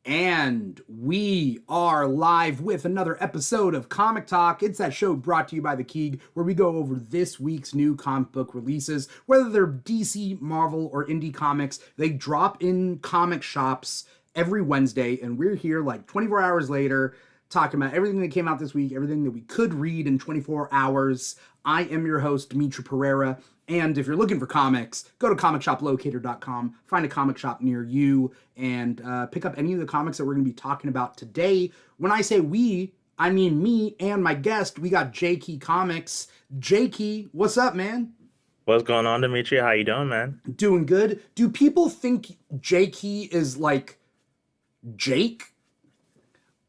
And we are live with another episode of Comic Talk. It's that show brought to you by The Keeg, where we go over this week's new comic book releases. Whether they're DC, Marvel, or indie comics, they drop in comic shops every Wednesday, and we're here like 24 hours later talking about everything that came out this week, everything that we could read in 24 hours. I am your host, Dimithri Perera. And if you're looking for comics, go to comicshoplocator.com, find a comic shop near you, and pick up any of the comics that we're going to be talking about today. When I say we, I mean me and my guest. We got Jecky Comics. Jecky, what's up, man? What's going on, Dimitri? How you doing, man? Doing good. Do people think Jecky is like Jake?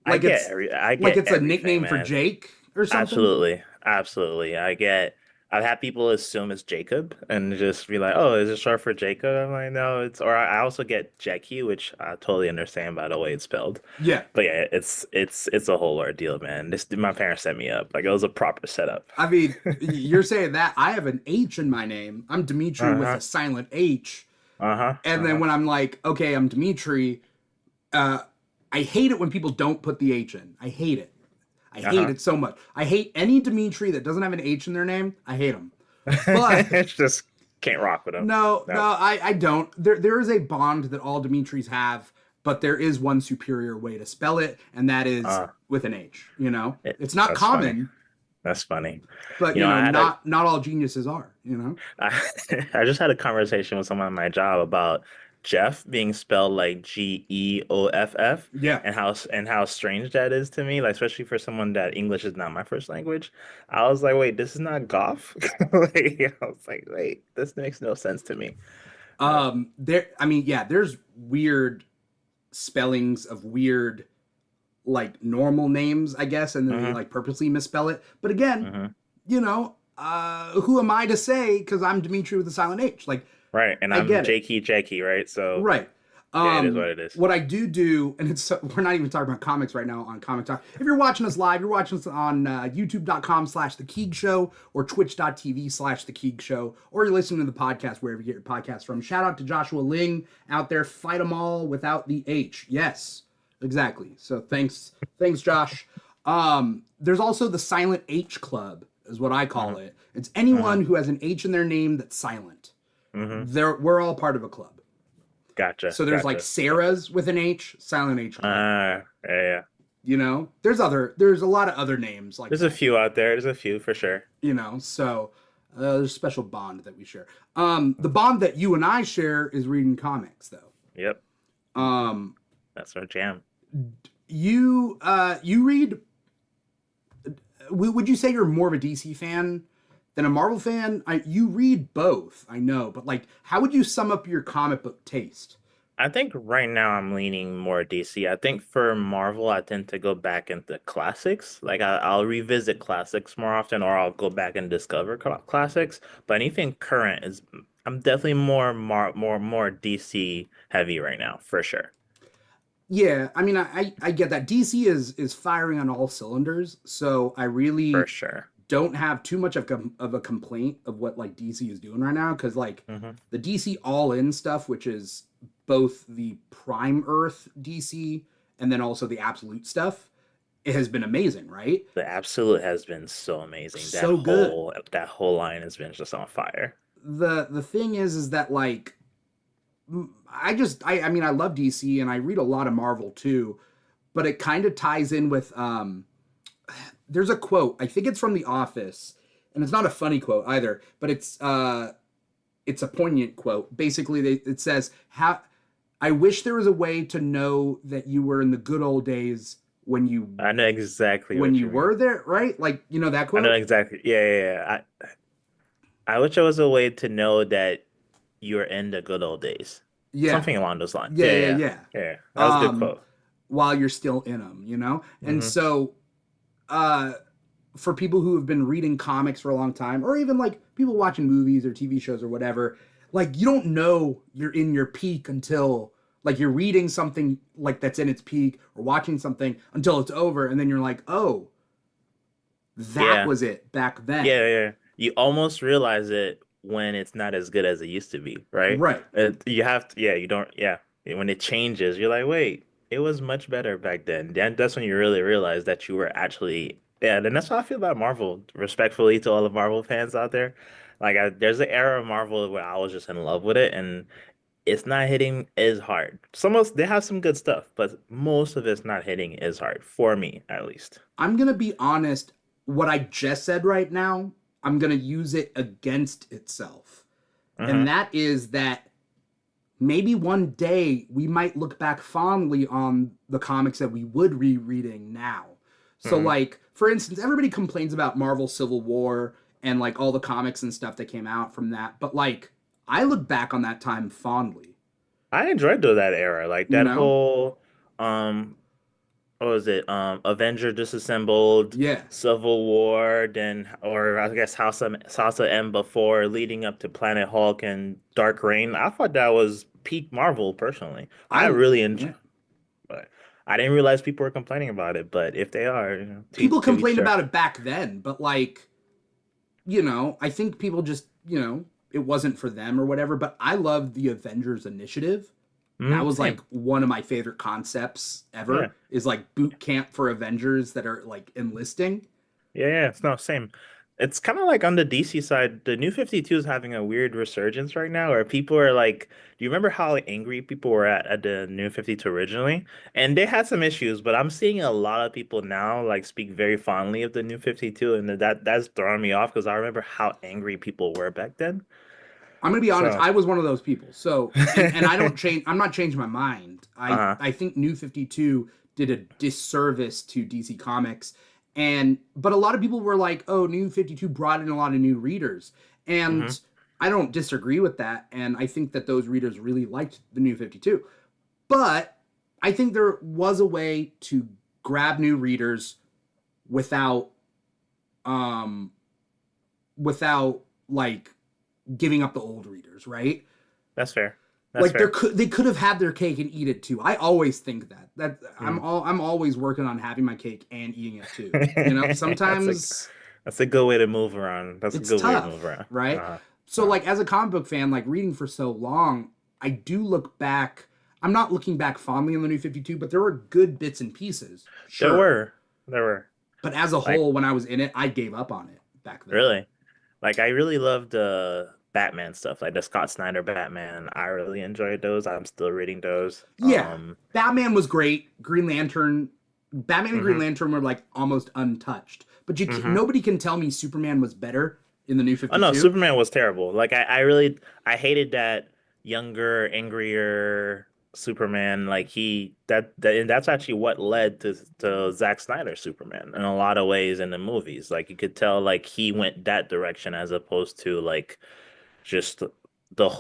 I Like get it's a everything, nickname for man. Jake or something? Absolutely, absolutely. I've had people assume it's Jacob and just be like, "Oh, is it short for Jacob?" I'm like, "No, it's." Or I also get Jecky, which I totally understand by the way it's spelled. Yeah. But yeah, it's a whole ordeal, man. This my parents set me up. Like it was a proper setup. I mean, you're saying that. I have an H in my name. I'm Dimitri with a Uh-huh. silent H. Uh-huh. And then Uh-huh. when I'm like, okay, I'm Dimitri, uh, I hate it when people don't put the H in. I hate it. I hate Uh-huh. it so much. I hate any Dimitri that doesn't have an H in their name. I hate them. But It's just can't rock with them. no, No. I don't. There is a bond that all Dimitris have, but there is one superior way to spell it, and that is Uh, with an H. You know, it's not that's funny. common, That's funny. but You know, I had a not all geniuses are. You know. I, I just had a conversation with someone at my job about Jeff being spelled like Geoff Yeah. and how strange that is to me, like especially for someone that English is not my first language. I was like, wait, this is not Goff? Like, I was like, wait, this makes no sense to me. Uh, There. I mean, yeah. There's weird spellings of weird like normal names, I guess, and then they hmm like purposely misspell it. But again, hmm who am I to say? Because I'm Dimitri with a silent H. Like, Right. And I I'm get it, Jakey, right? So right? yeah, it is what it is. What I do, and we're not even talking about comics right now on Comic Talk. If you're watching us live, you're watching us on youtube.com/The Keeg Show or twitch.tv/The Keeg Show, or you're listening to the podcast wherever you get your podcast from. Shout out to Joshua Ling out there. Fight them all without the H. Yes, exactly. So thanks, Josh. There's also the Silent H Club, is what I call hmm it. It's hmm anyone who has an H in their name that's silent. hmm We're all part of a club. Gotcha. So there's like Gotcha. Sarah's with an H, Silent H Club. Yeah, yeah. You know, there's a lot of other names like There's a that. few out there. There's a few for sure. So there's a special bond that we share. The bond that you and I share is reading comics, though. Yep. Um, That's our jam. you read. Would you say you're more of a DC fan than a Marvel fan? You read both, I know, but like, how would you sum up your comic book taste? I think right now I'm leaning more DC. I think for Marvel, I tend to go back into classics. Like I'll revisit classics more often, or I'll go back and discover classics. But anything current is, I'm definitely more DC heavy right now, for sure. Yeah, I mean, I get that DC is firing on all cylinders, so I For really sure. don't have too much of a complaint of what like DC is doing right now because like hmm the DC All In stuff, which is both the Prime Earth DC and then also the Absolute stuff, it has been amazing, right? The Absolute has been so amazing. So good. That whole line has been just on fire. The thing is that like I mean I love DC and I read a lot of Marvel too, but it kind of ties in with there's a quote, I think it's from The Office, and it's not a funny quote either, but it's a poignant quote. Basically, it says, "How I wish there was a way to know that you were in the good old days I know exactly when what you you mean. were there." Right? Like you know that I know quote? exactly. Yeah, yeah, yeah. I wish there was a way to know that you're in the good old days. Yeah, Something along those lines. yeah, Yeah, yeah, yeah, yeah. yeah. Yeah. That was a good Um, quote. while you're still in them, you know. And hmm so, uh, for people who have been reading comics for a long time, or even like people watching movies or TV shows or whatever, like you don't know you're in your peak until like you're reading something like that's in its peak or watching something until it's over, and then you're like, oh, that Yeah, was it back then. yeah, yeah. You almost realize it when it's not as good as it used to be, right? Right. You have to, yeah, you don't, yeah. When it changes, you're like, wait, it was much better back then. Then that's when you really realized that you were actually, yeah. And that's how I feel about Marvel. Respectfully to all the Marvel fans out there, there's an era of Marvel where I was just in love with it, and it's not hitting as hard. Some of they have some good stuff, but most of it's not hitting as hard for me, at least. I'm gonna be honest. What I just said right now, I'm gonna use it against itself, and Mm-hmm. that is that maybe one day we might look back fondly on the comics that we would be reading now. So, Mm-hmm. like, for instance, everybody complains about Marvel Civil War and like all the comics and stuff that came out from that, but like, I look back on that time fondly, I enjoyed that era, like you that know? whole what was it? Avenger Disassembled, Yeah. Civil War, then or I guess House of M before leading up to Planet Hulk and Dark Reign. I thought that was peak Marvel personally. I really enjoy, Yeah. but I didn't realize people were complaining about it. But if they are, People to each complained their. about it back then, but like, I think people just, it wasn't for them or whatever, but I loved the Avengers Initiative. That was like Same. one of my favorite concepts Yeah. ever is like boot camp for Avengers that are like enlisting. Yeah. It's no same. It's kind of like on the DC side, the New 52 is having a weird resurgence right now where people are like, do you remember how angry people were at the New 52 originally? And they had some issues, but I'm seeing a lot of people now like speak very fondly of the New 52, and that's throwing me off because I remember how angry people were back then. I'm gonna be honest, So, I was one of those people. So and I don't change. I'm not changing my mind. I uh-huh. I think New 52 did a disservice to DC Comics, and but a lot of people were like, "Oh, New 52 brought in a lot of new readers," Hmm. and I don't disagree with that. And I think that those readers really liked the New 52. But I think there was a way to grab new readers without um without like giving up the old readers, right? That's fair. That's Like fair. they could have had their cake and eat it too. I always think that Mm. I'm always working on having my cake and eating it too. You know, That's a sometimes that's a good way to move around. That's a it's good way to move tough, around. right? Uh-huh. So Uh-huh. like as a comic book fan, like reading for so long, I do look back. I'm not looking back fondly on the New 52, but there were good bits and pieces, There sure. were. There were. But as a Like whole, when I was in it, I gave up on it back then. really. Like I really loved the Batman stuff, like the Scott Snyder Batman. I really enjoyed those. I'm still reading those. Yeah, Batman was great. Batman and Green Hmm. Lantern were like almost untouched. But Hmm. nobody can tell me Superman was better in the New Oh no, 52. Superman was terrible. Like I really I hated that younger, angrier Superman. Like and that's actually what led to Zack Snyder's Superman in a lot of ways in the movies. Like you could tell like he went that direction as opposed to like just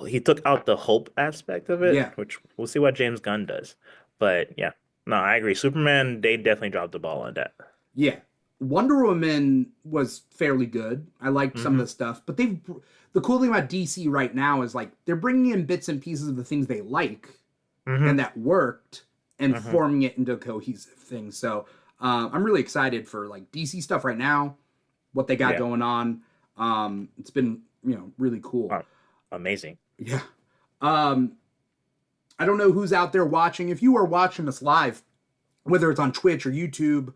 he took out the hope aspect of it, Yeah, which we'll see what James Gunn does. But yeah, no, I agree. Superman, they definitely dropped the ball on that. yeah. Wonder Woman was fairly good. I liked some of Hmm. the stuff, but the cool thing about DC right now is like they're bringing in bits and pieces of the things they like and Hmm. that worked and Hmm. forming it into a cohesive thing. So I'm really excited for like DC stuff right now, what they got Yeah. going on. It's been really cool. Oh, amazing. Yeah. Um, I don't know who's out there watching. If you are watching us live, whether it's on Twitch or YouTube,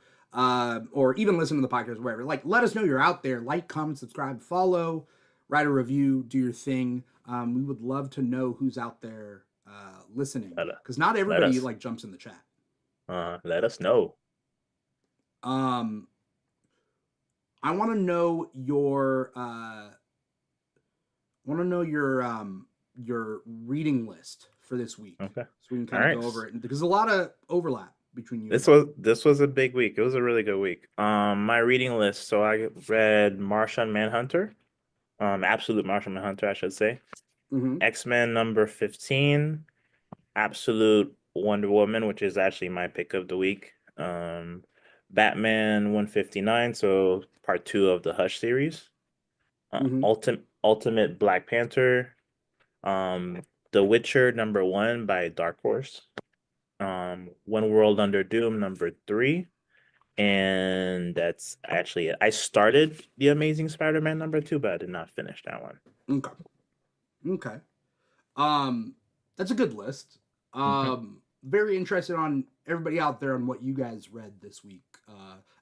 or even listen to the podcast, or wherever, like let us know you're out there. Like, comment, subscribe, follow, write a review, do your thing. We would love to know who's out there listening Let, because not let everybody us like jumps in the chat. let us know. Um, I want to know your reading list for this week, Okay. so we can All kind of right. go over it because there's a lot of overlap between you and This I. was a big week. It was a really good week. My reading list. So I read Martian Manhunter, Absolute Martian Manhunter, I should say. Mm-hmm. X-Men number 15, Absolute Wonder Woman, which is actually my pick of the week. Batman 159, so part two of the Hush series. Mm-hmm. Ultimate Black Panther. Um, The Witcher number one by Dark Horse. One World Under Doom number three. And that's actually it. I started The Amazing Spider-Man number two, but I did not finish that one. Okay. Okay. Um, that's a good list. Hmm. very interested on everybody out there on what you guys read this week.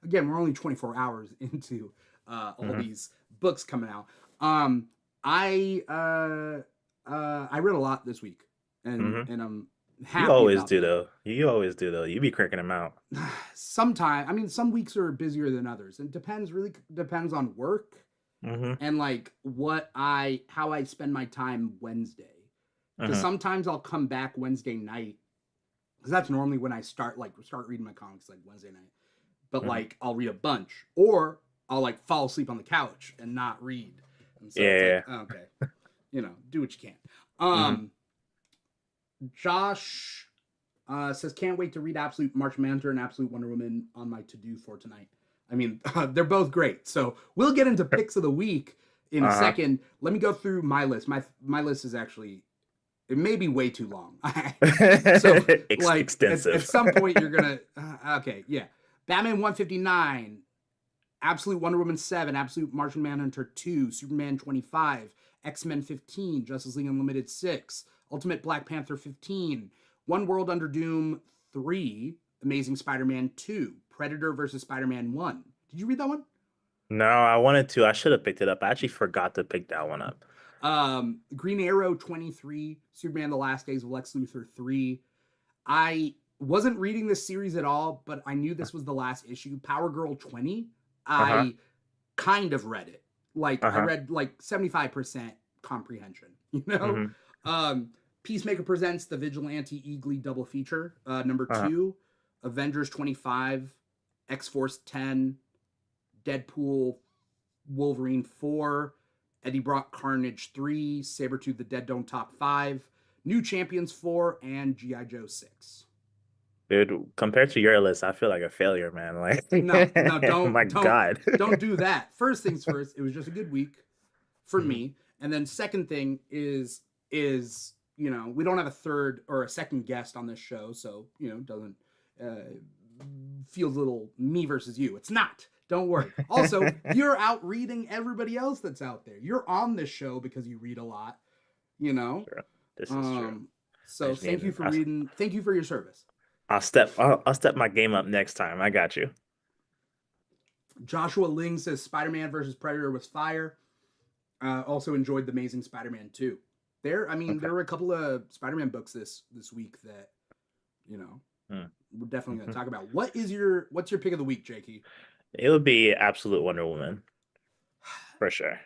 Again, we're only 24 hours into all Hmm. these books coming out. Um, I read a lot this week, and Hmm. I'm You happy always about do that. though. You always do though. You be cranking them out. Sometimes, I mean, some weeks are busier than others. It depends, really depends on work Hmm. and like how I spend my time Wednesday. Because Hmm. sometimes I'll come back Wednesday night because that's normally when I start reading my comics like Wednesday night. But Hmm. like I'll read a bunch, or I'll like fall asleep on the couch and not read, and so it's like Yeah. okay, do what you can. Hmm. Um, Josh says can't wait to read Absolute Martian Manhunter and Absolute Wonder Woman on my to do for tonight. I mean, they're both great. So we'll get into picks of the week in a Uh-huh. second. Let me go through my list. My list is actually it may be way too long. So like at Extensive. some point you're gonna okay, yeah. Batman 159, Absolute Wonder Woman 7, Absolute Martian Manhunter 2, Superman 25, X-Men 15, Justice League Unlimited 6, Ultimate Black Panther 15, One World Under Doom 3, Amazing Spider-Man 2, Predator versus Spider-Man 1. Did you read that one? No, I wanted to. I should have picked it up. I actually forgot to pick that one up. Green Arrow 23, Superman The Last Days of Lex Luthor 3. I wasn't reading this series at all, but I knew this was the last issue. Power Girl 20, Uh-huh. I kind of read it. Like I Uh-huh. read like 75% comprehension, you know? Hmm. Um Peacemaker presents the Vigilante Eagly double feature. Number Uh-huh. 2, Avengers 25, X-Force 10, Deadpool Wolverine 4, Eddie Brock Carnage 3, Sabretooth the Dead Don't Talk 5, New Champions 4, and G.I. Joe 6. Dude, compared to your list, I feel like a failure, man. No, no, Like, my God. don't do that. First things first, it was just a good week for Hmm. me. And then second thing is we don't have a third or a second guest on this show, so doesn't feels a little me versus you. It's not. Don't worry. Also, you're out reading everybody else that's out there. You're on this show because you read a lot, you know. True. This is true. Um, I so just need thank you to, for reading. Thank you for your service. I'll step my game up next time. I got you. Joshua Ling says Spider-Man versus Predator was fire. Also enjoyed the Amazing Spider-Man 2. I mean, Okay. there were a couple of Spider-Man books this week that you know Hmm. we're definitely going to Mhm. talk about. What's your pick of the week, Jakey? It would be Absolute Wonder Woman for sure.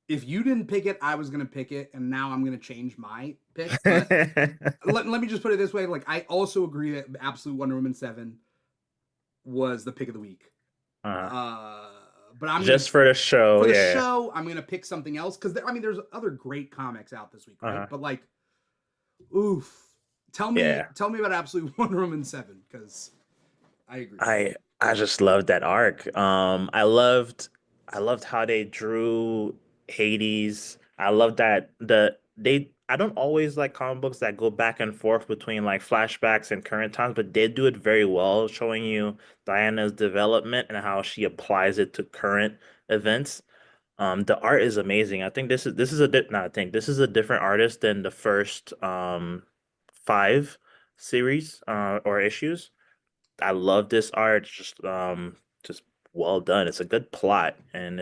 If you didn't pick it, I was going to pick it, and now I'm going to change my pick. But let me just put it this way: like I also agree that Absolute Wonder Woman 7 was the pick of the week. uh, Uh, but I'm gonna just for the show, for the yeah. show, I'm gonna pick something else because I mean, there's other great comics out this week, right? Uh-huh. But like, oof, Yeah. tell me about Absolute Wonder Woman 7 because I agree. I just loved that arc. I loved how they drew Hades. I love that I don't always like comic books that go back and forth between like flashbacks and current times, but they do it very well, showing you Diana's development and how she applies it to current events. The art is amazing. I think this is a di not I think this is a different artist than the first five series or issues. I love this art. Just well done. It's a good plot, and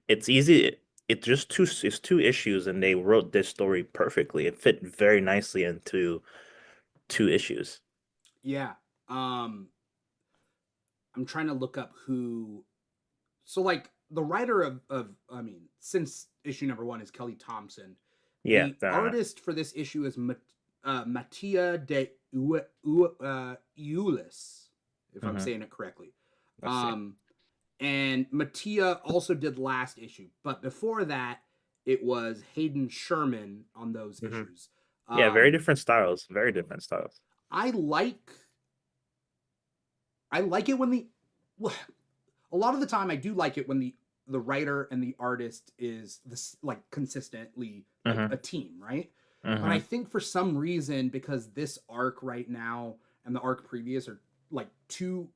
it's easy. It's two issues, and they wrote this story perfectly. It fit very nicely into two issues. Yeah. Um, I'm trying to look up who. So like the writer of I mean, since issue number 1 is Kelly Thompson, Yeah, the artist for this issue is Mattia de Eulis, if I'm hmm. saying it correctly. Let's see. Um, and Mattia also did last issue, but before that, it was Hayden Sherman on those Hmm. issues. Yeah, very Um, different styles. Very different styles. I like I like it when a lot of the time I do like it when the writer and the artist is this like consistently like Hmm. a team, right? But I Hmm. think for some reason because this arc right now and the arc previous are like two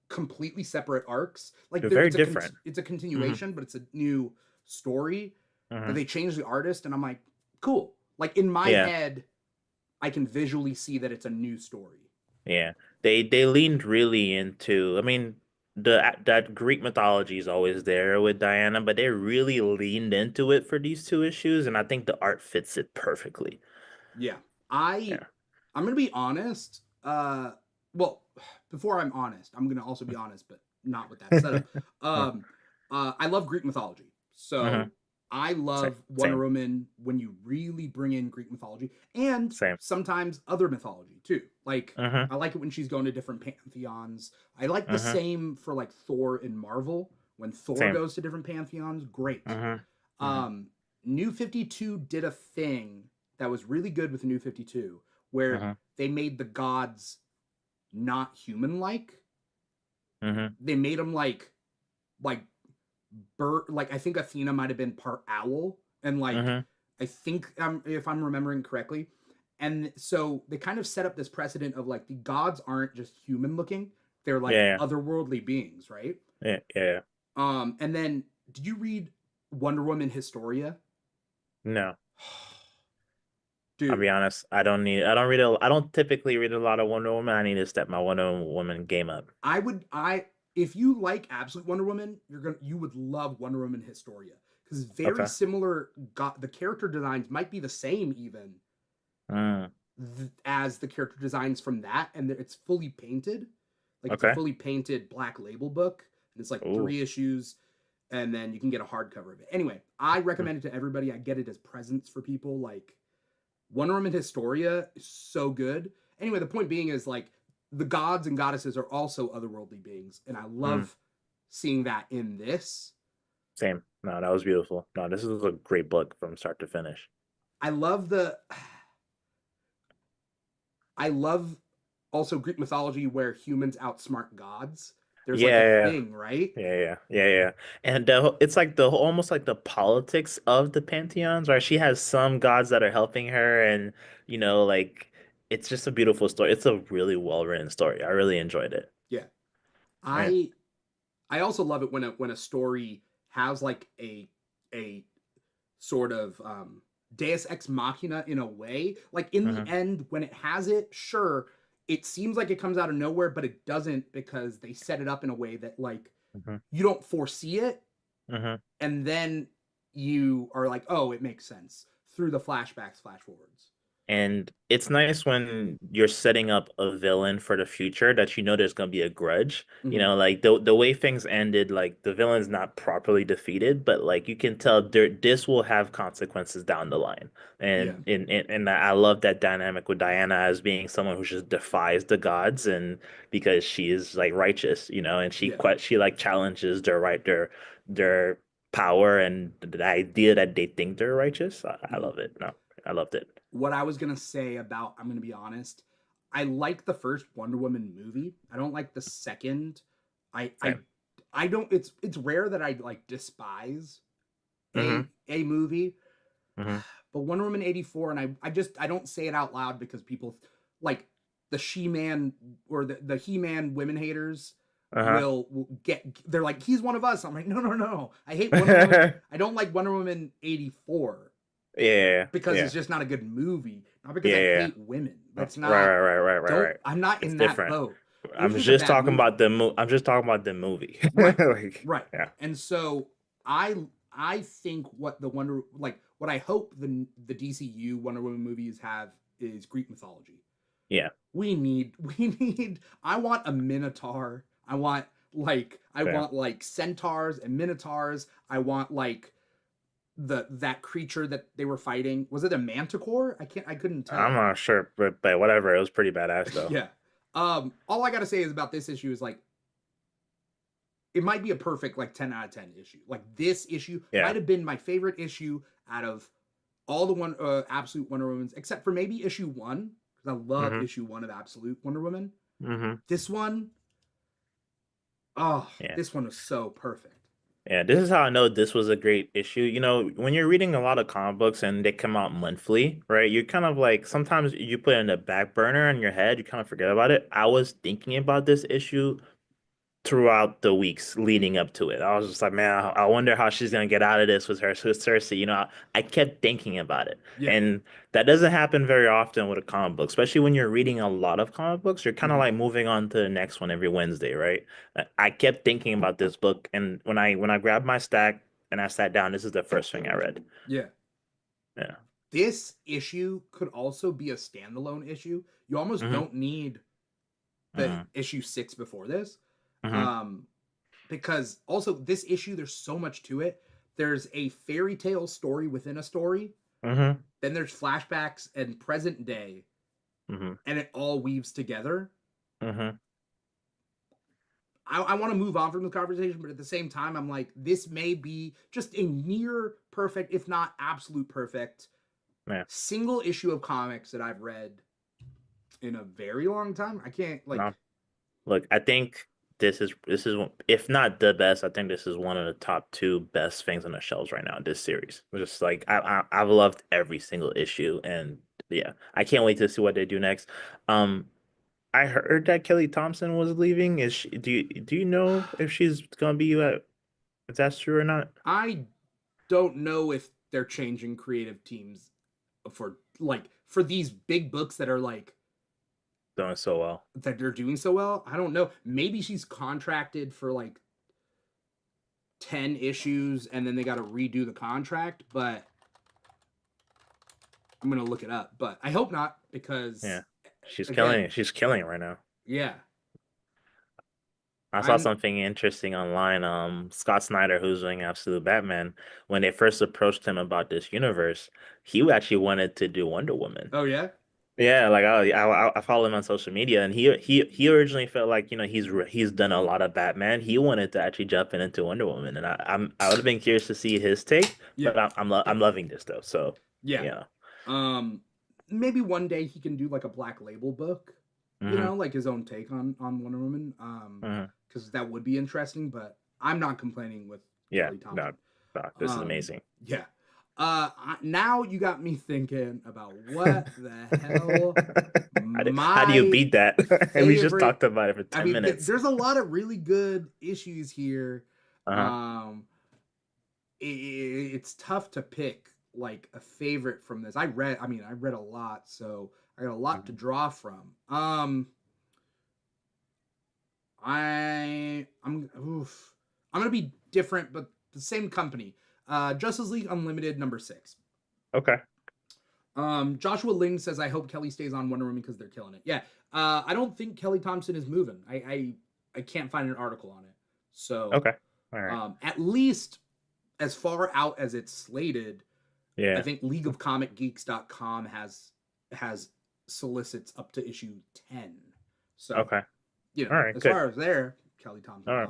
completely separate arcs. Like They're very it's different. it's a Hmm. continuation, but it's a new story that Hmm. they changed the artist, and I'm like, cool. Like in my Yeah. head, I can visually see that it's a new story. Yeah. They leaned really into, I mean, the that Greek mythology is always there with Diana, but they really leaned into it for these two issues, and I think the art fits it perfectly. Yeah. I Yeah. I'm gonna be honest. Well, before I'm honest, I'm gonna also be honest, but not with that setup. Um, I love Greek mythology, so Mm-hmm. I Same. love Wonder Same. Woman when you really bring in Greek mythology and Same. sometimes other mythology too. Like Mm-hmm. I like it when she's going to different pantheons. I like the Mm-hmm. same for like Thor in Marvel when Thor Same. goes to different pantheons. Great. Mm-hmm. Mm-hmm. Um, New 52 did a thing that was really good with the New 52 where Mm-hmm. they made the gods not human like. Mm-hmm. They made them like bird, like I think Athena might have been part owl and like Mm-hmm. I think if I'm remembering correctly. And so they kind of set up this precedent of like the gods aren't just human looking, they're like Yeah. otherworldly beings, right? Yeah. Yeah. Yeah. And then did you read Wonder Woman Historia? No. I'll be Dude, honest. I don't typically read a lot of Wonder Woman. I need to step my Wonder Woman game up. I if you like Absolute Wonder Woman, you would love Wonder Woman Historia because very Okay. similar. Got the character designs might be the same even Mm. as the character designs from that, and it's fully painted. Like it's a Okay. fully painted black label book, and it's like Ooh. 3 issues, and then you can get a hardcover of it. Anyway, I Mm. recommend it to everybody. I get it as presents for people. Like Wonder Woman Historia is so good. Anyway, the point being is like the gods and goddesses are also otherworldly beings, and I Mm. love seeing that in this. Same. No, that was beautiful. No, this is a great book from start to finish. I love the I love also Greek mythology where humans outsmart gods. There's like a Yeah, thing, right? yeah, yeah, yeah, yeah. And it's like the almost like the politics of the pantheons, right? She has some gods that are helping her, and like it's just a beautiful story. It's a really well written story. I really enjoyed it. Yeah. Yeah. I I also love it when a story has like a sort of Deus ex machina in a way. Like in the Hmm. end, when it has it, sure, it seems like it comes out of nowhere, but it doesn't because they set it up in a way that like Hmm. you don't foresee it, Hmm. and then you are like, oh, it makes sense through the flashbacks, flash forwards. And it's nice when you're setting up a villain for the future that you know there's gonna be a grudge. Mm-hmm. Like the way things ended, like the villain's not properly defeated, but like you can tell this will have consequences down the line. Yeah, And I love that dynamic with Diana as being someone who just defies the gods and because she is like righteous, and yeah. she like challenges their power and the idea that they think they're righteous. I Mm-hmm. love it. No, I loved it. What I was gonna say about, I'm gonna be honest, I like the first Wonder Woman movie. I don't like the second. I I Same. I don't. It's rare that I like despise Hmm. a movie, Hmm. but Wonder Woman 84, and I don't say it out loud because people like the She Man or the He Man women haters Uh-huh. will get, they're like, he's one of us. I'm like, no, no, no. I hate Wonder Woman. I don't like Wonder Woman 84 Yeah, because it's yeah, just not a good movie, not because yeah, I yeah. hate women. That's Right, not, right, right, right, right, don't, right. I'm not It's in that different. boat. It was just a bad movie. I'm just talking about the movie. Right. Like, Right. yeah, And so I think what the Wonder, like what I hope the DCU Wonder Woman movies have is Greek mythology. yeah, We need I want a minotaur. I fair. want like centaurs and minotaurs. I want like that creature that they were fighting. Was it a manticore? I couldn't I'm tell. not sure, but whatever. It was pretty badass though. Yeah. All I got to say is about this issue is like it might be a perfect like 10 out of 10 issue. Like this issue Yeah. might have been my favorite issue out of all the Absolute Wonder Woman's, except for maybe issue 1 because I love Hmm. issue 1 of Absolute Wonder Woman. Hmm. This one, oh, Yeah. this one was so perfect. Yeah, this is how I know this was a great issue. When you're reading a lot of comic books and they come out monthly, right? You're kind of like sometimes you put it in the back burner in your head, you kind of forget about it. I was thinking about this issue throughout the weeks leading up to it. I was just like, man, I wonder how she's gonna get out of this with her with Cersei. I kept thinking about it, Yeah. and that doesn't happen very often with a comic book, especially when you're reading a lot of comic books. You're kind of Mhm. like moving on to the next one every Wednesday, right? I kept thinking about this book, and when I grabbed my stack and I sat down, this is the first thing I read. Yeah. Yeah. This issue could also be a standalone issue. You almost Hmm. don't need the Hmm. issue 6 before this. Hmm. Um because also this issue there's so much to it. There's a fairy tale story within a story, Hmm. then there's flashbacks and present day, Hmm. and it all weaves together. Hmm. I want to move on from the conversation, but at the same time, I'm like, this may be just a near perfect, if not absolute perfect, Yeah. single issue of comics that I've read in a very long time. I can't No. like, Look, I think if not the best, I think this is one of the top two best things on the shelves right now in this series. Just like I've loved every single issue, and yeah, I can't wait to see what they do next. Um, I heard that Kelly Thompson was leaving. Do you know if she's gonna be if that's true or not? I don't know if they're changing creative teams for these big books that are like Doing so well. that they're doing so well. I don't know. Maybe she's contracted for like 10 issues and then they got to redo the contract, but I'm going to look it up. But I hope not Yeah, because she's killing again, it. She's killing it right now. yeah. I saw I'm something interesting online. Scott Snyder, who's doing Absolute Batman, when they first approached him about this universe, he actually wanted to do Wonder Woman. Oh yeah. Yeah, like I follow him on social media, and he originally felt like he's done a lot of Batman. He wanted to actually jump into Wonder Woman, and I would have been curious to see his take, Yeah. but I'm loving this though. So Yeah. yeah. Um maybe one day he can do like a Black Label book, Hmm. like his own take on Wonder Woman, Hmm. cuz that would be interesting, but I'm not complaining with Yeah. Kelly No, Thompson. no, this is Um amazing. yeah. Now you got me thinking about what the hell How do you my beat that? And we just favorite. talked about it for I 10 mean, minutes. there's a lot of really good issues here. Uh-huh. Um, it's tough to pick like a favorite from this. I read a lot, so I got a lot to Mhm. draw from. I'm gonna be different, but the same company. Justice League Unlimited number 6. Okay. Joshua Ling says, "I hope Kelly stays on Wonder Woman because they're killing it." Yeah, I don't think Kelly Thompson is moving. I can't find an article on it. So, Okay. All right. at least as far out as it's slated, I Yeah. think LeagueofComicGeeks.com has solicits up to issue 10. So, Okay. All right. as Good. far as there, Kelly All Thompson's right.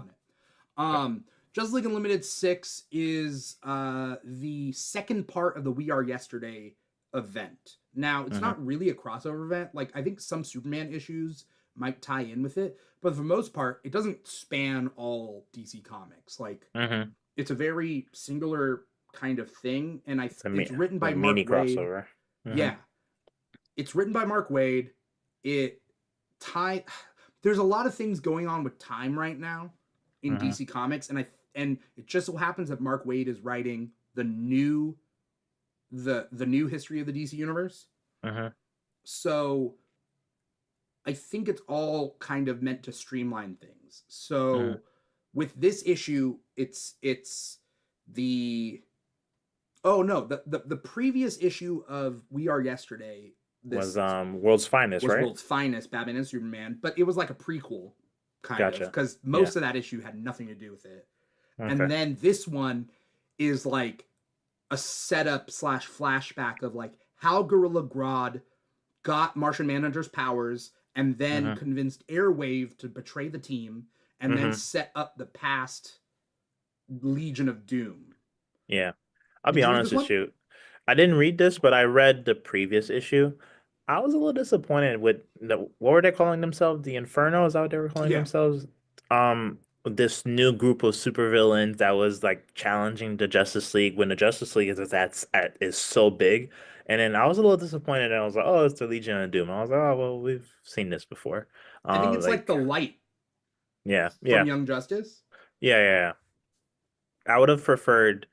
on it. Justice League Unlimited 6 is the second part of the We Are Yesterday event. Now, it's Mm-hmm. not really a crossover event. Like, I think some Superman issues might tie in with it, but for the most part, it doesn't span all DC Comics. Like, Mm-hmm. it's a very singular kind of thing, and The it's me written by the Mark mini Waid. crossover. Mm-hmm. Yeah, it's written by Mark Waid. It tie there's a lot of things going on with time right now in Mm-hmm. DC Comics, and it just so happens that Mark Waid is writing the new history of the DC universe. Mm-hmm. So I think it's all kind of meant to streamline things. Mm-hmm. So with this issue, it's the oh no, the previous issue of We Are Yesterday, Was this World's Finest, was right? World's Finest, Batman and Superman, but it was like a prequel, kind of, Gotcha. because Yeah. most of that issue had nothing to do with it. And Okay. then this one is like a setup slash flashback of like how Gorilla Grodd got Martian Manhunter's powers and then Mm-hmm. convinced Airwave to betray the team and then Mm-hmm. set up the past Legion of Doom. Yeah. I'll Did be you read honest this with one? you. I didn't read this, but I read the previous issue. I was a little disappointed with what were they calling themselves? The Inferno? Is that what they were calling Yeah. themselves? This new group of supervillains that was like challenging the Justice League when the Justice League is so big. And then I was a little disappointed and I was like, oh, it's the Legion of Doom. I was like, oh well, we've seen this before. I think it's like Like the light. Yeah, from yeah, Young Justice. yeah. I would have preferred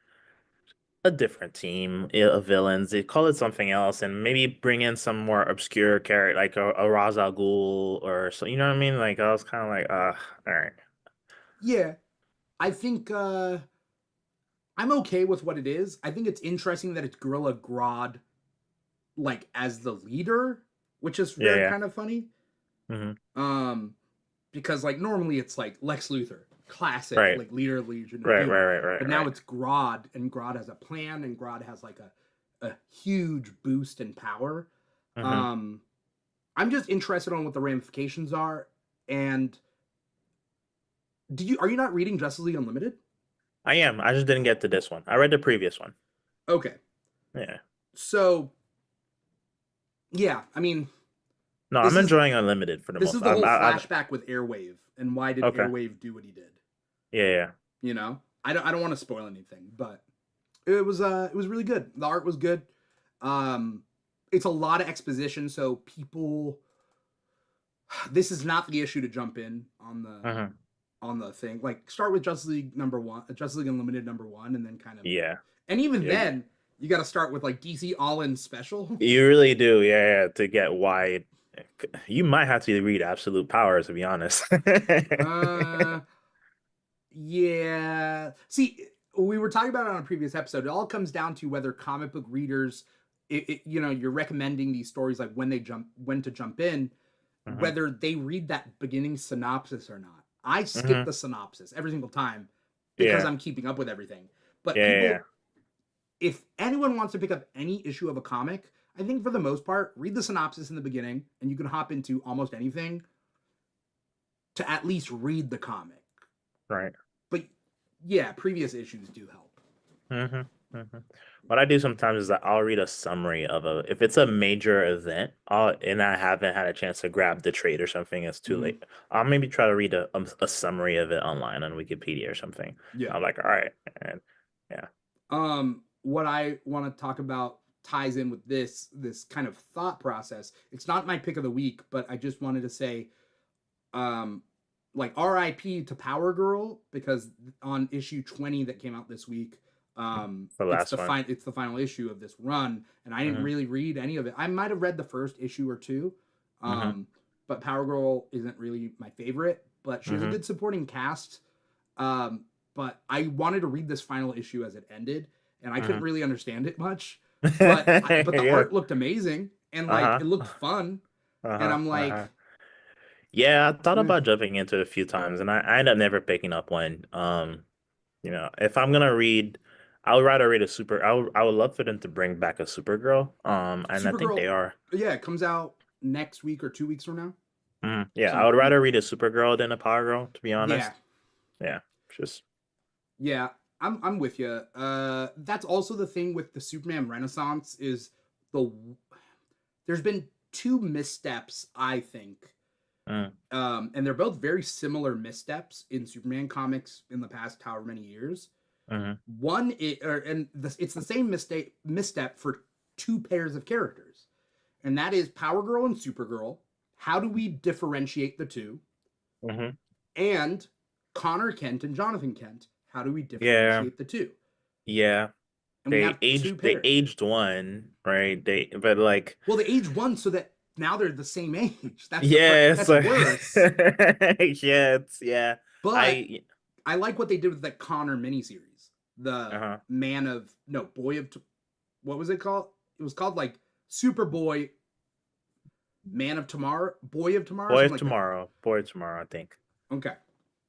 a different team of villains. They call it something else, and maybe bring in some more obscure character, like a Ra's al Ghul or so. You know what I mean? Like I was kind of like, all right, Yeah, I think I'm okay with what it is. I think it's interesting that it's Gorilla Grodd like as the leader, which is yeah, very yeah, kind of funny. hmm Um, because like normally it's like Lex Luthor, classic right, like leader of Legion of right, Doom, right, right, right, but now right. it's Grodd, and Grodd has a plan, and Grodd has like a huge boost in power. hmm Um, I'm just interested on what the ramifications are. And did you are you not reading Justice League Unlimited? I am. I just didn't get to this one. I read the previous one. Okay, Yeah. so yeah, I mean No, I'm this is enjoying Unlimited for the this most. is the whole I flashback with Airwave and why did okay. Airwave do what he did? Yeah, yeah. You know, I don't want to spoil anything, but it was really good. The art was good. Um, it's a lot of exposition, so people. This is not the issue to jump in hmm on the thing. Like start with Justice League number one, Justice League Unlimited number one, and then kind of, Yeah, and even yeah. then you got to start with like DC All In Special. You really do. Yeah, yeah. To get wide, you might have to read Absolute Power to be honest. uh, yeah. See, we were talking about it on a previous episode. It all comes down to whether comic book readers, you know, you're recommending these stories like when to jump in, hmm whether they read that beginning synopsis or not. I skip hmm the synopsis every single time because Yeah, I'm keeping up with everything. But yeah, yeah. people, if anyone wants to pick up any issue of a comic, I think for the most part, read the synopsis in the beginning and you can hop into almost anything to at least read the comic. Right. But yeah, previous issues do help. hmm hmm What I do sometimes is that I'll read a summary of a if it's a major event, and I haven't had a chance to grab the trade or something, it's too Mm-hmm. late. I'll maybe try to read a summary of it online on Wikipedia or something. Yeah. I'm like, all right, and yeah. What I want to talk about ties in with this kind of thought process. It's not my pick of the week, but I just wanted to say, um, like R.I.P. to Power Girl because on issue 20 that came out this week, The last one. it's the final issue of this run, and I didn't hmm really read any of it. I might have read the first issue or two, hmm um, but Power Girl isn't really my favorite, but she has a hmm good supporting cast. Um, but I wanted to read this final issue as it ended, and I couldn't hmm really understand it much. But the Yeah. art looked amazing, and like Uh-huh. it looked fun, and Uh-huh. I'm like, Uh-huh. Yeah, I thought eh, about jumping into it a few times, and I ended up never picking up one. If I'm gonna read, I would rather read a super. I would love for them to bring back a Supergirl. And I think Supergirl, they are. yeah, it comes out next week or 2 weeks from now. Yeah, I So would rather read a Supergirl than a Power Girl, to be yeah, honest. Yeah, just yeah, I'm with you. That's also the thing with the Superman Renaissance is the there's been two missteps I think, mm, and they're both very similar missteps in Superman comics in the past however many years. mm, One is, it's the same misstep for two pairs of characters, and that is Power Girl and Supergirl. How do we differentiate the two? hmm And Connor Kent and Jonathan Kent. How do we yeah, differentiate the two? yeah. And we have two They pairs. aged one, right? But like, Well, they age one so that now they're the same age. yeah, That's worse. yeah, yeah. But I, I like what they did with the Connor miniseries. The uh-huh. Man of no Boy of what was it called? It was called like Superboy, Man of Tomorrow, Boy of Tomorrow, something like that. Boy Tomorrow, I think. Okay.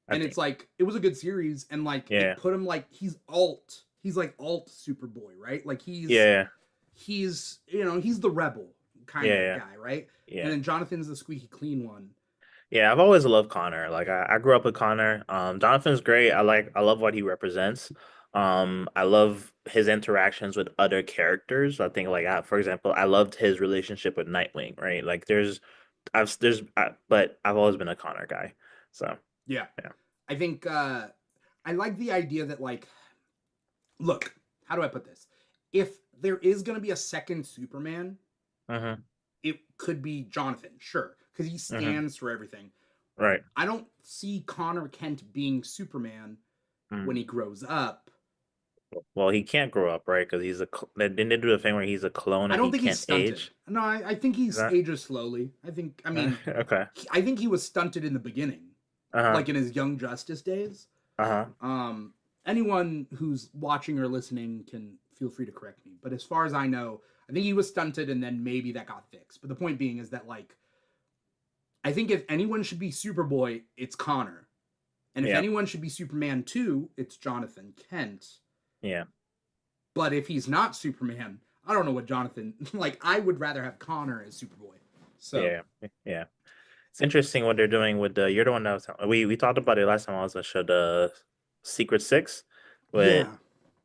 I And it's think. like it was a good series, and like it Yeah, put him like he's alt. He's like alt Superboy, right? Like yeah, he's the rebel kind of yeah, guy, right? And yeah. then Jonathan's the squeaky clean one. Yeah, I've always loved Connor. Like I grew up with Connor. Jonathan's great. I love what he represents. I love his interactions with other characters. I think for example, I loved his relationship with Nightwing, right? Like but I've always been a Connor guy. So, Yeah. yeah. I think I like the idea that like look, how do I put this? If there is going to be a second Superman, hmm it could be Jonathan, sure, because he hmm stands for everything. Right. I don't see Connor Kent being Superman when Mm. he grows up. Well, he can't grow up, right? Because didn't they do the thing where he's a clone I and don't he think he's can't stunted. age? No, I think Is he's that ages slowly. I mean, okay? I think he was stunted in the beginning, Uh-huh. like in his Young Justice days. Uh-huh. Um, Anyone who's watching or listening can feel free to correct me. But as far as I know, I think he was stunted and then maybe that got fixed. But the point being is that, like, I think if anyone should be Superboy, it's Connor. And if Yeah. anyone should be Superman too, it's Jonathan Kent. Yeah. But if he's not Superman, I don't know what Jonathan like. I would rather have Connor as Superboy. So Yeah. Yeah. It's interesting what they're doing with the. You're the one that was. We talked about it last time I was on the show, the Secret Six, with yeah,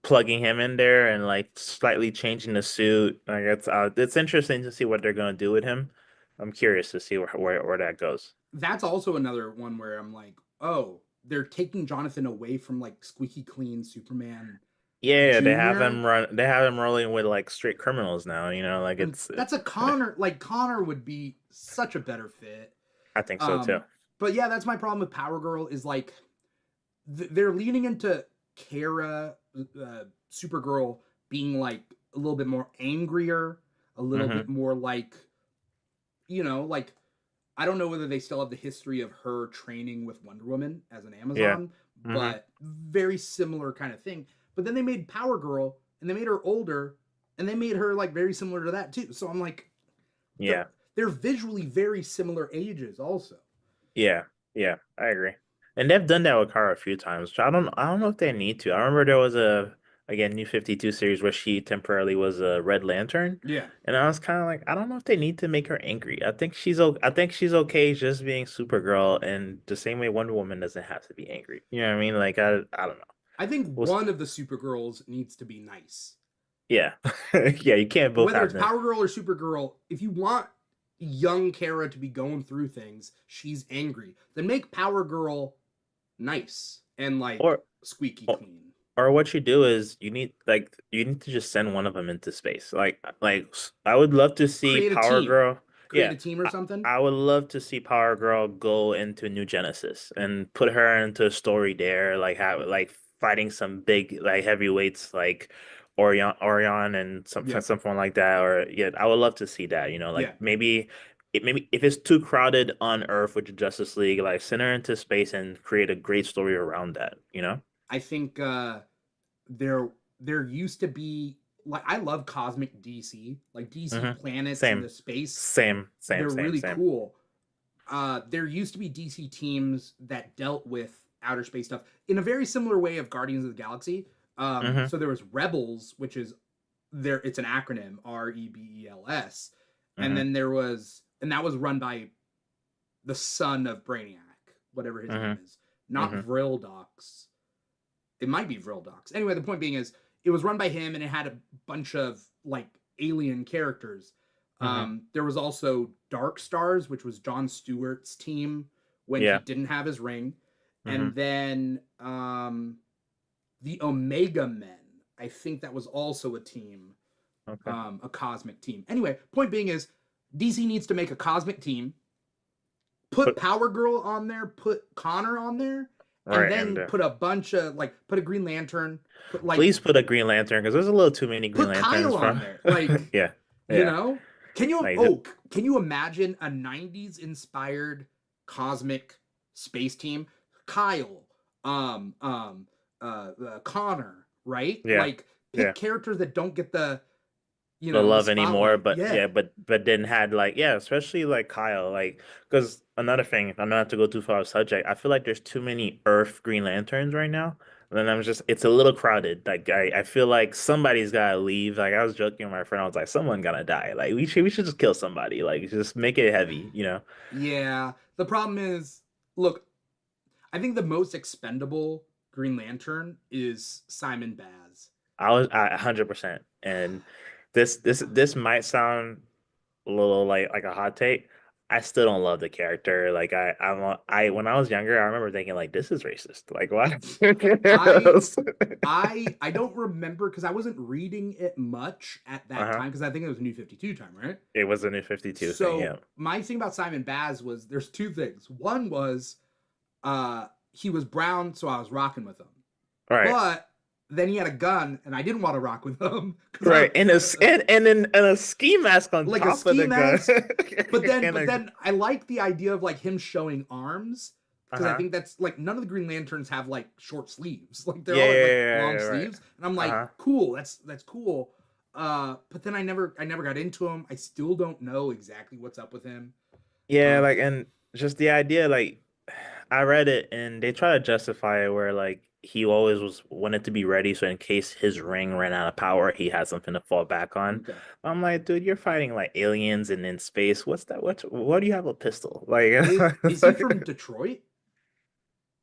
plugging him in there and like slightly changing the suit. Like it's interesting to see what they're gonna do with him. I'm curious to see where that goes. that's also another one where I'm like, oh, they're taking Jonathan away from like squeaky clean Superman Yeah, they have Junior. him run. They have him rolling with like straight criminals now. Like And it's. that's a Connor. Like Connor would be such a better fit. I think so too. Um, but yeah, that's my problem with Power Girl is like they're leaning into Kara, Supergirl being like a little bit more angrier, a little bit Hmm. more like, like I don't know whether they still have the history of her training with Wonder Woman as an Yeah. Amazon, Hmm. but very similar kind of thing. But then they made Power Girl and they made her older and they made her like very similar to that too. So I'm like, they're Yeah. they're visually very similar ages also. Yeah, yeah, I agree. And they've done that with Kara a few times. I don't know if they need to. I remember there was a again New 52 series where she temporarily was a Red Lantern, Yeah, and I was kind of like, I don't know if they need to make her angry. I think she's okay just being Supergirl, and the same way Wonder Woman doesn't have to be angry. You know what I mean? Like I don't know. I think We'll one of the Supergirls needs to be nice. yeah, yeah. You can't both Whether have it's them. Power Girl or Supergirl, if you want young Kara to be going through things, she's angry. Then make Power Girl nice and like Or squeaky or clean. or what you do is you need to just send one of them into space. I would love to see Create a Power team. Girl. Create Yeah, a team or I, something. I would love to see Power Girl go into New Genesis and put her into a story there, like have like fighting some big like heavyweights like Orion and Yeah. something like that. Or yeah, I would love to see that. Yeah. Like maybe if it's too crowded on Earth with the Justice League, like send her into space and create a great story around that. I think there there used to be like I love cosmic DC, like DC Hmm. planets and Same, the space. same, same, They're same, really same. cool. There used to be DC teams that dealt with outer space stuff in a very similar way of Guardians of the Galaxy. Hmm. So there was Rebels, which is there. It's an acronym, Rebels, and Hmm. then and that was run by the son of Brainiac, whatever his Hmm. name is, not Hmm. Vril Docs. It might be Vril Docs. Anyway, the point being is it was run by him, and it had a bunch of like alien characters. Hmm. There was also Dark Stars, which was John Stewart's team when he Yeah. didn't have his ring, Hmm. and then the Omega Men. I think that was also a team, Okay. a cosmic team. Anyway, point being is DC needs to make a cosmic team, put Put Power Girl on there, put Connor on there, and right and then put a bunch of like put a Green Lantern, put like please put a Green Lantern because there's a little too many Green put Lanterns Kyle from. on there. Like, Yeah, you yeah. know? Can you Like just, can you imagine a 90s inspired cosmic space team? Kyle, um um Connor, right? yeah, Like yeah. pick characters that don't get The the love anymore, spotlight. but Yeah. yeah, but then had like yeah, especially like Kyle, like because another thing, I'm not have to go too far off subject. I feel like there's too many Earth Green Lanterns right now, and then it's a little crowded. Like I feel like somebody's gotta leave. Like I was joking with my friend, I was like, someone gotta die. Like we should just kill somebody. Like just make it heavy. Yeah. The problem is, look, I think the most expendable Green Lantern is Simon Baz. 100%. And this might sound a little like a hot take. I still don't love the character. Like I when I was younger, I remember thinking like this is racist. Like what? I I don't remember because I wasn't reading it much at that Uh-huh. time because I think it was New 52 time, right? It was a new 52 thing, So yeah. my thing about Simon Baz was there's two things. One was he was brown, so I was rocking with him. Right. But then he had a gun, and I didn't want to rock with him because I Right. And a ski mask on like a top of ski the gun. mask. But then, And but a then I like the idea of like him showing arms because I uh-huh. think that's like none of the Green Lanterns have like short sleeves. Like they're Yeah, all yeah, like yeah, long yeah, right. sleeves, and I'm like, Uh-huh. cool, that's cool. But then I never got into him. I still don't know exactly what's up with him. Yeah, Um, like and just the idea, like I read it and they try to justify it where like he always was wanted to be ready so in case his ring ran out of power, he had something to fall back on. okay. I'm like, dude, you're fighting like aliens and in space. What's that? What do you have a pistol? Like, Is it's he from like Detroit?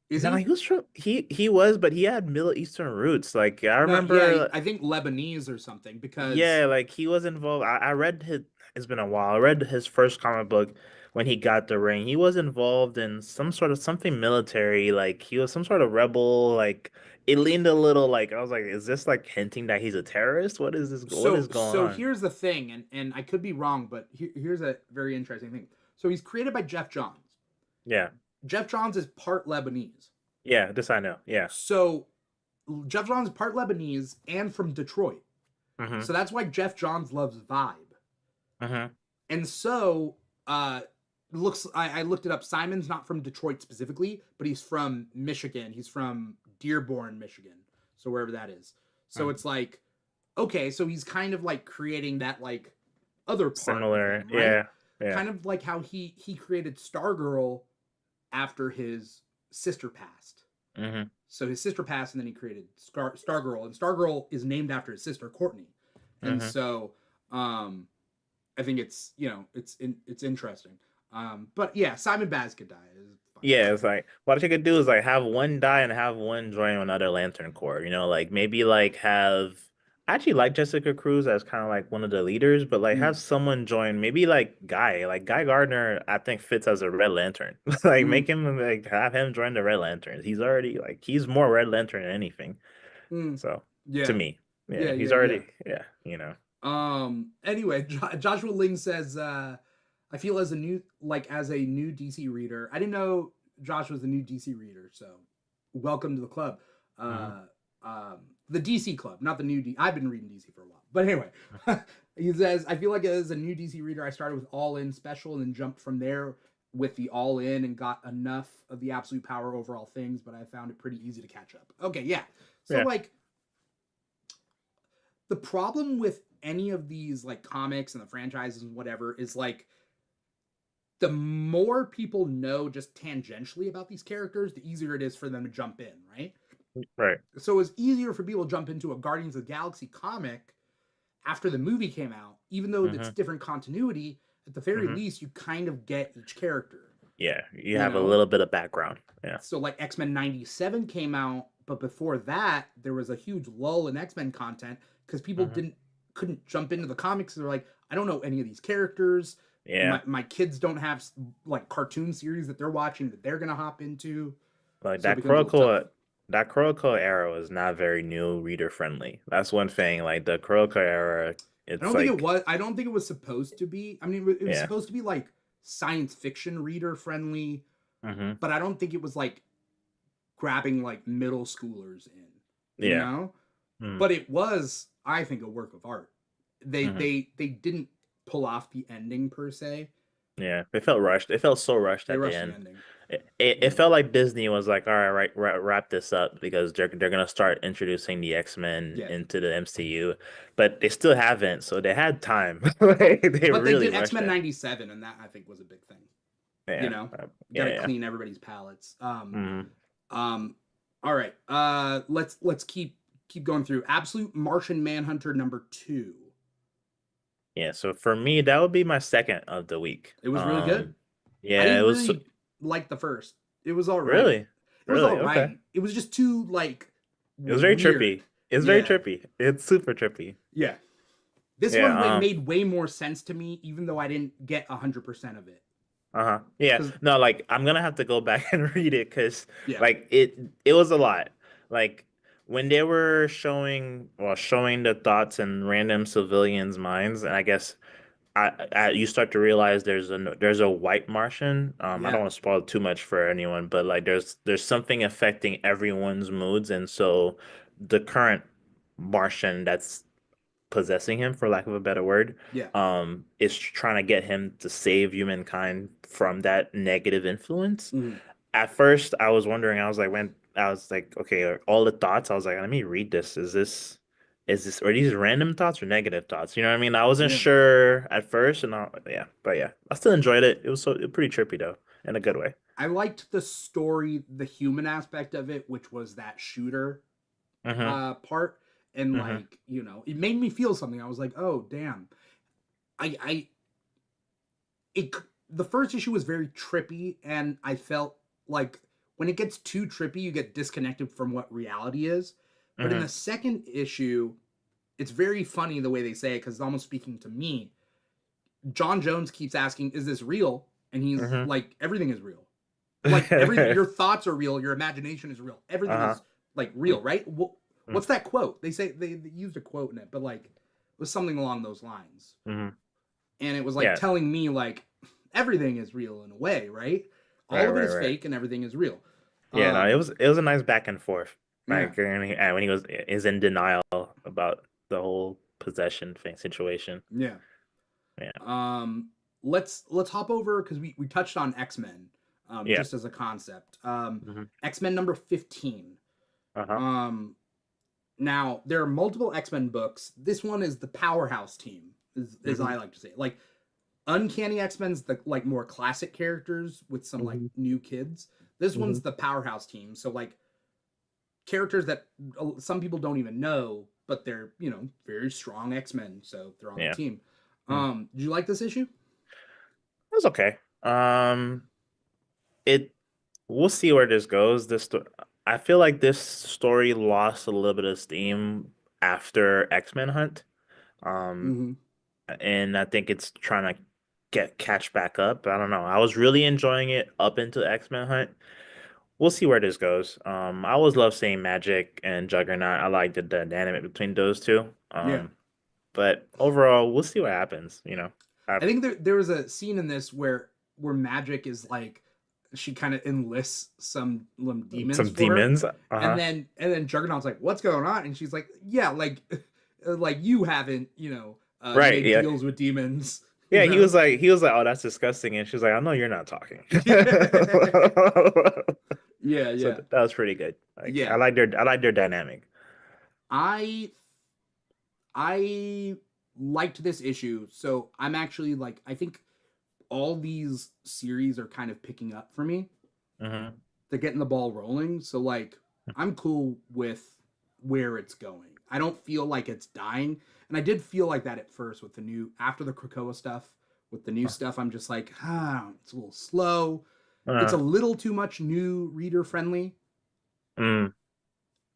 Is no, he? he was from he was, but he had Middle Eastern roots. Like I No, yeah, remember I think Lebanese or something because yeah, like he was involved. I read his. It's been a while. I read his first comic book when he got the ring. He was involved in some sort of something military. Like he was some sort of rebel. Like it leaned a little. Like I was like, is this like hinting that he's a terrorist? What is this? What so is going so on? here's the thing, and I could be wrong, but here's a very interesting thing. So he's created by Jeff Johns. Yeah, Jeff Johns is part Lebanese. yeah. This I know. Yeah. So Jeff Johns is part Lebanese and from Detroit. Mm-hmm. So that's why Jeff Johns loves Vibe. Mm-hmm. And so looks I looked it up. Simon's not from Detroit specifically, but he's from Michigan. He's from Dearborn, Michigan. So wherever that is. So it's like, okay, so he's kind of like creating that like other part of Similar. him, right? Yeah. Yeah. Kind of like how he created Stargirl after his sister passed. Mm-hmm. So his sister passed, and then he created Stargirl, and Stargirl is named after his sister Courtney. And Mm-hmm. so I think it's it's interesting. But yeah, Simon Baz could die. Is fine. Yeah, it's like what you could do is like have one die and have one join another Lantern Corps. You know, like maybe like have I actually like Jessica Cruz as kind of like one of the leaders, but like have Mm, someone join maybe like Guy Gardner. I think fits as a Red Lantern. Like mm, make him like have him join the Red Lanterns. He's already like he's more Red Lantern than anything. mm. So to Yeah, me, yeah, yeah, he's yeah, yeah. already yeah, you know. Anyway, Joshua Ling says, I feel as a new DC reader. I didn't know Josh was a new DC reader, so welcome to the club. Hmm. The DC club, not the new I've been reading DC for a while. But anyway, he says, I feel like as a new DC reader, I started with All In Special and then jumped from there with the All In and got enough of the absolute power over all things, but I found it pretty easy to catch up. Okay, yeah. So Yeah. like the problem with any of these like comics and the franchises and whatever is like the more people know just tangentially about these characters, the easier it is for them to jump in, right? Right. So it's easier for people to jump into a Guardians of the Galaxy comic after the movie came out, even though it's Hmm. different continuity. At the very Hmm. least, you kind of get each character, Yeah, you you have a know? little bit of background. Yeah. So like X-Men 97 came out, but before that, there was a huge lull in X-Men content because people Hmm. couldn't jump into the comics. They're like, I don't know any of these characters. Yeah. My kids don't have like cartoon series that they're watching that they're gonna hop into, Like so it becomes a little tough. That Kuroko era was not very new reader friendly. That's one thing. Like the Kuroko era, it's like, I don't think it was supposed to be. I mean, it was yeah, supposed to be like science fiction reader friendly, hmm, but I don't think it was like grabbing like middle schoolers in, you yeah, know. mm, But it was, I think, a work of art. They hmm, they they didn't pull off the ending per se. yeah. It felt rushed. It felt so rushed They at the rushed the end. ending. It felt like Disney was like, all right, wrap this up because they're gonna start introducing the X-Men Yeah, into the MCU, but they still haven't, so they had time. Like they but they really did X rushed Men it. '97, and that I think was a big thing. You Yeah, know, got to yeah, clean everybody's palates. yeah. Um. All right. Let's keep going through. Absolute Martian Manhunter #2. Yeah, so for me, that would be my second of the week. It was really good. I Yeah, it didn't was really like the first. It was all right. really, It was all okay. right. It was just too like It was very weird. trippy. It's very Yeah. trippy. It's super trippy. Yeah. This one Yeah, made way more sense to me, even though I didn't get 100% of it. Uh-huh. Yeah. Because No, like I'm gonna have to go back and read it because yeah, like it was a lot. Like when they were showing the thoughts in random civilians' minds, and I guess you start to realize there's a white Martian. I don't yeah, want to spoil too much for anyone, but like there's something affecting everyone's moods, and so the current Martian that's possessing him, for lack of a better word, yeah. is trying to get him to save humankind from that negative influence. Mhm. At first, I was wondering, I was like, okay, all the thoughts, I was like, let me read this. Are these random thoughts or negative thoughts? You know what I mean? I wasn't Yeah. sure at first, yeah, but yeah, I still enjoyed it. It was pretty trippy though, in a good way. I liked the story, the human aspect of it, which was that shooter Mm-hmm. part, and Mm-hmm. like it made me feel something. I was like, oh damn, I it the first issue was very trippy, and I felt like when it gets too trippy, you get disconnected from what reality is. But in the Mm-hmm. second issue, it's very funny the way they say it because it's almost speaking to me. John Jones keeps asking, "Is this real?" And he's Mm-hmm. like, "Everything is real. Like every your thoughts are real, your imagination is real. Everything Uh-huh. is like real, right?" Mm-hmm. What's that quote? They say they used a quote in it, but like it was something along those lines. Mm-hmm. And it was like Yeah. telling me like everything is real in a way, right? Right, All of it right, is right. fake and everything is real. Yeah, no, Um, it was a nice back and forth. yeah, Like and when he was is in denial about the whole possession thing situation. yeah. Yeah. Um, let's hop over because we touched on X-Men Yeah. just as a concept. Hmm. X-Men number 15. Uh-huh. Um, Now there are multiple X-Men books. This one is the powerhouse team, as Hmm. I like to say. Like Uncanny X-Men's the like more classic characters with some like Hmm. new kids. This Hmm. one's the powerhouse team. So like characters that some people don't even know, but they're very strong X-Men, so they're on the Yeah. team. Mm. Did you like this issue? It was okay. It we'll see where this goes. I feel like this story lost a little bit of steam after X-Men Hunt. Um, Mm-hmm. and I think it's trying to catch back up. I don't know. I was really enjoying it up into X-Men Hunt. We'll see where this goes. I always love seeing Magic and Juggernaut. I like the dynamic between those two. Yeah, But overall, we'll see what happens. I, I think there was a scene in this where Magic is like she kind of enlists some demons some for her, demons. and Uh-huh. then Juggernaut's like, "What's going on?" And she's like, "Yeah, like you haven't Right. made Yeah. deals with demons, you Yeah. know." He was like, oh, that's disgusting. And she's like, I know you're not talking. Yeah, So yeah, that was pretty good. Like yeah. I like their dynamic. I I liked this issue, so I'm actually like I think all these series are kind of picking up for me. Hmm. They're getting the ball rolling, so like I'm cool with where it's going. I don't feel like it's dying, and I did feel like that at first with the new after the Krakoa stuff. With the new stuff, I'm just like, it's a little slow. It's a Uh, little too much new reader friendly mm,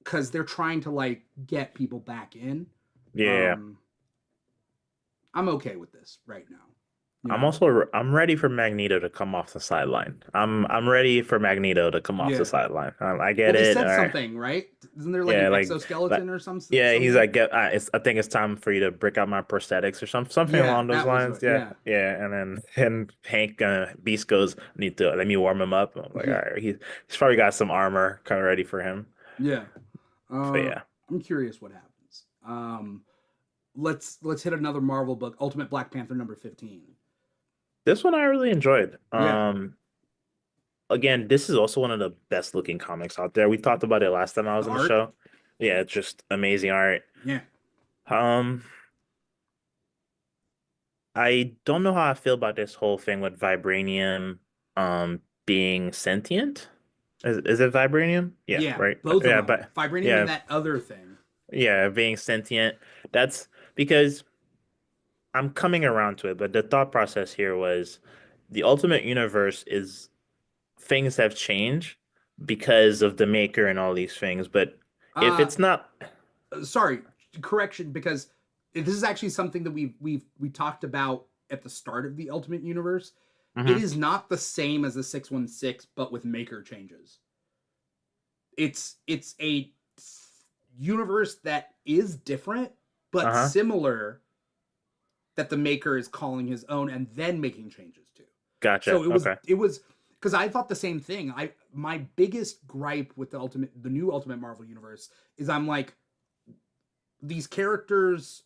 because they're trying to like get people back in. yeah. Um, I'm okay with this right now. You know? I'm ready for Magneto to come off the sideline. I'm ready for Magneto to come off the Yeah. sideline. I Well, get they it. All said right. something, right? Isn't there like an Yeah, like exoskeleton or yeah, he's something? like, I think it's time for you to break out my prosthetics or something Yeah, along those that was lines. what. Yeah, Yeah, yeah, and then and Hank Beast goes, need to let me warm him up. I'm like, all yeah, right, he's probably got some armor kind of ready for him. yeah. But Uh, yeah, I'm curious what happens. Let's hit another Marvel book, Ultimate Black Panther number 15. this one I really enjoyed. Yeah, Again, this is also one of the best looking comics out there. We talked about it last time I was the in the art. show. Yeah, it's just amazing art. Yeah. Um, I don't know how I feel about this whole thing with Vibranium being sentient. Is it Vibranium? Yeah, Yeah, right. both of Yeah, them. but Vibranium and yeah, that other thing. yeah, being sentient. That's because I'm coming around to it, but the thought process here was the ultimate universe is things have changed because of the maker and all these things. But if Uh, it's not, Sorry, correction, because this is actually something that we talked about at the start of the Ultimate Universe. it Hmm. is not the same as the 616, but with maker changes. It's a universe that is different but Uh-huh. similar, that the maker is calling his own and then making changes to. So Gotcha. Okay. it was because I thought the same thing. My biggest gripe with the new Ultimate Marvel universe is I'm like, these characters,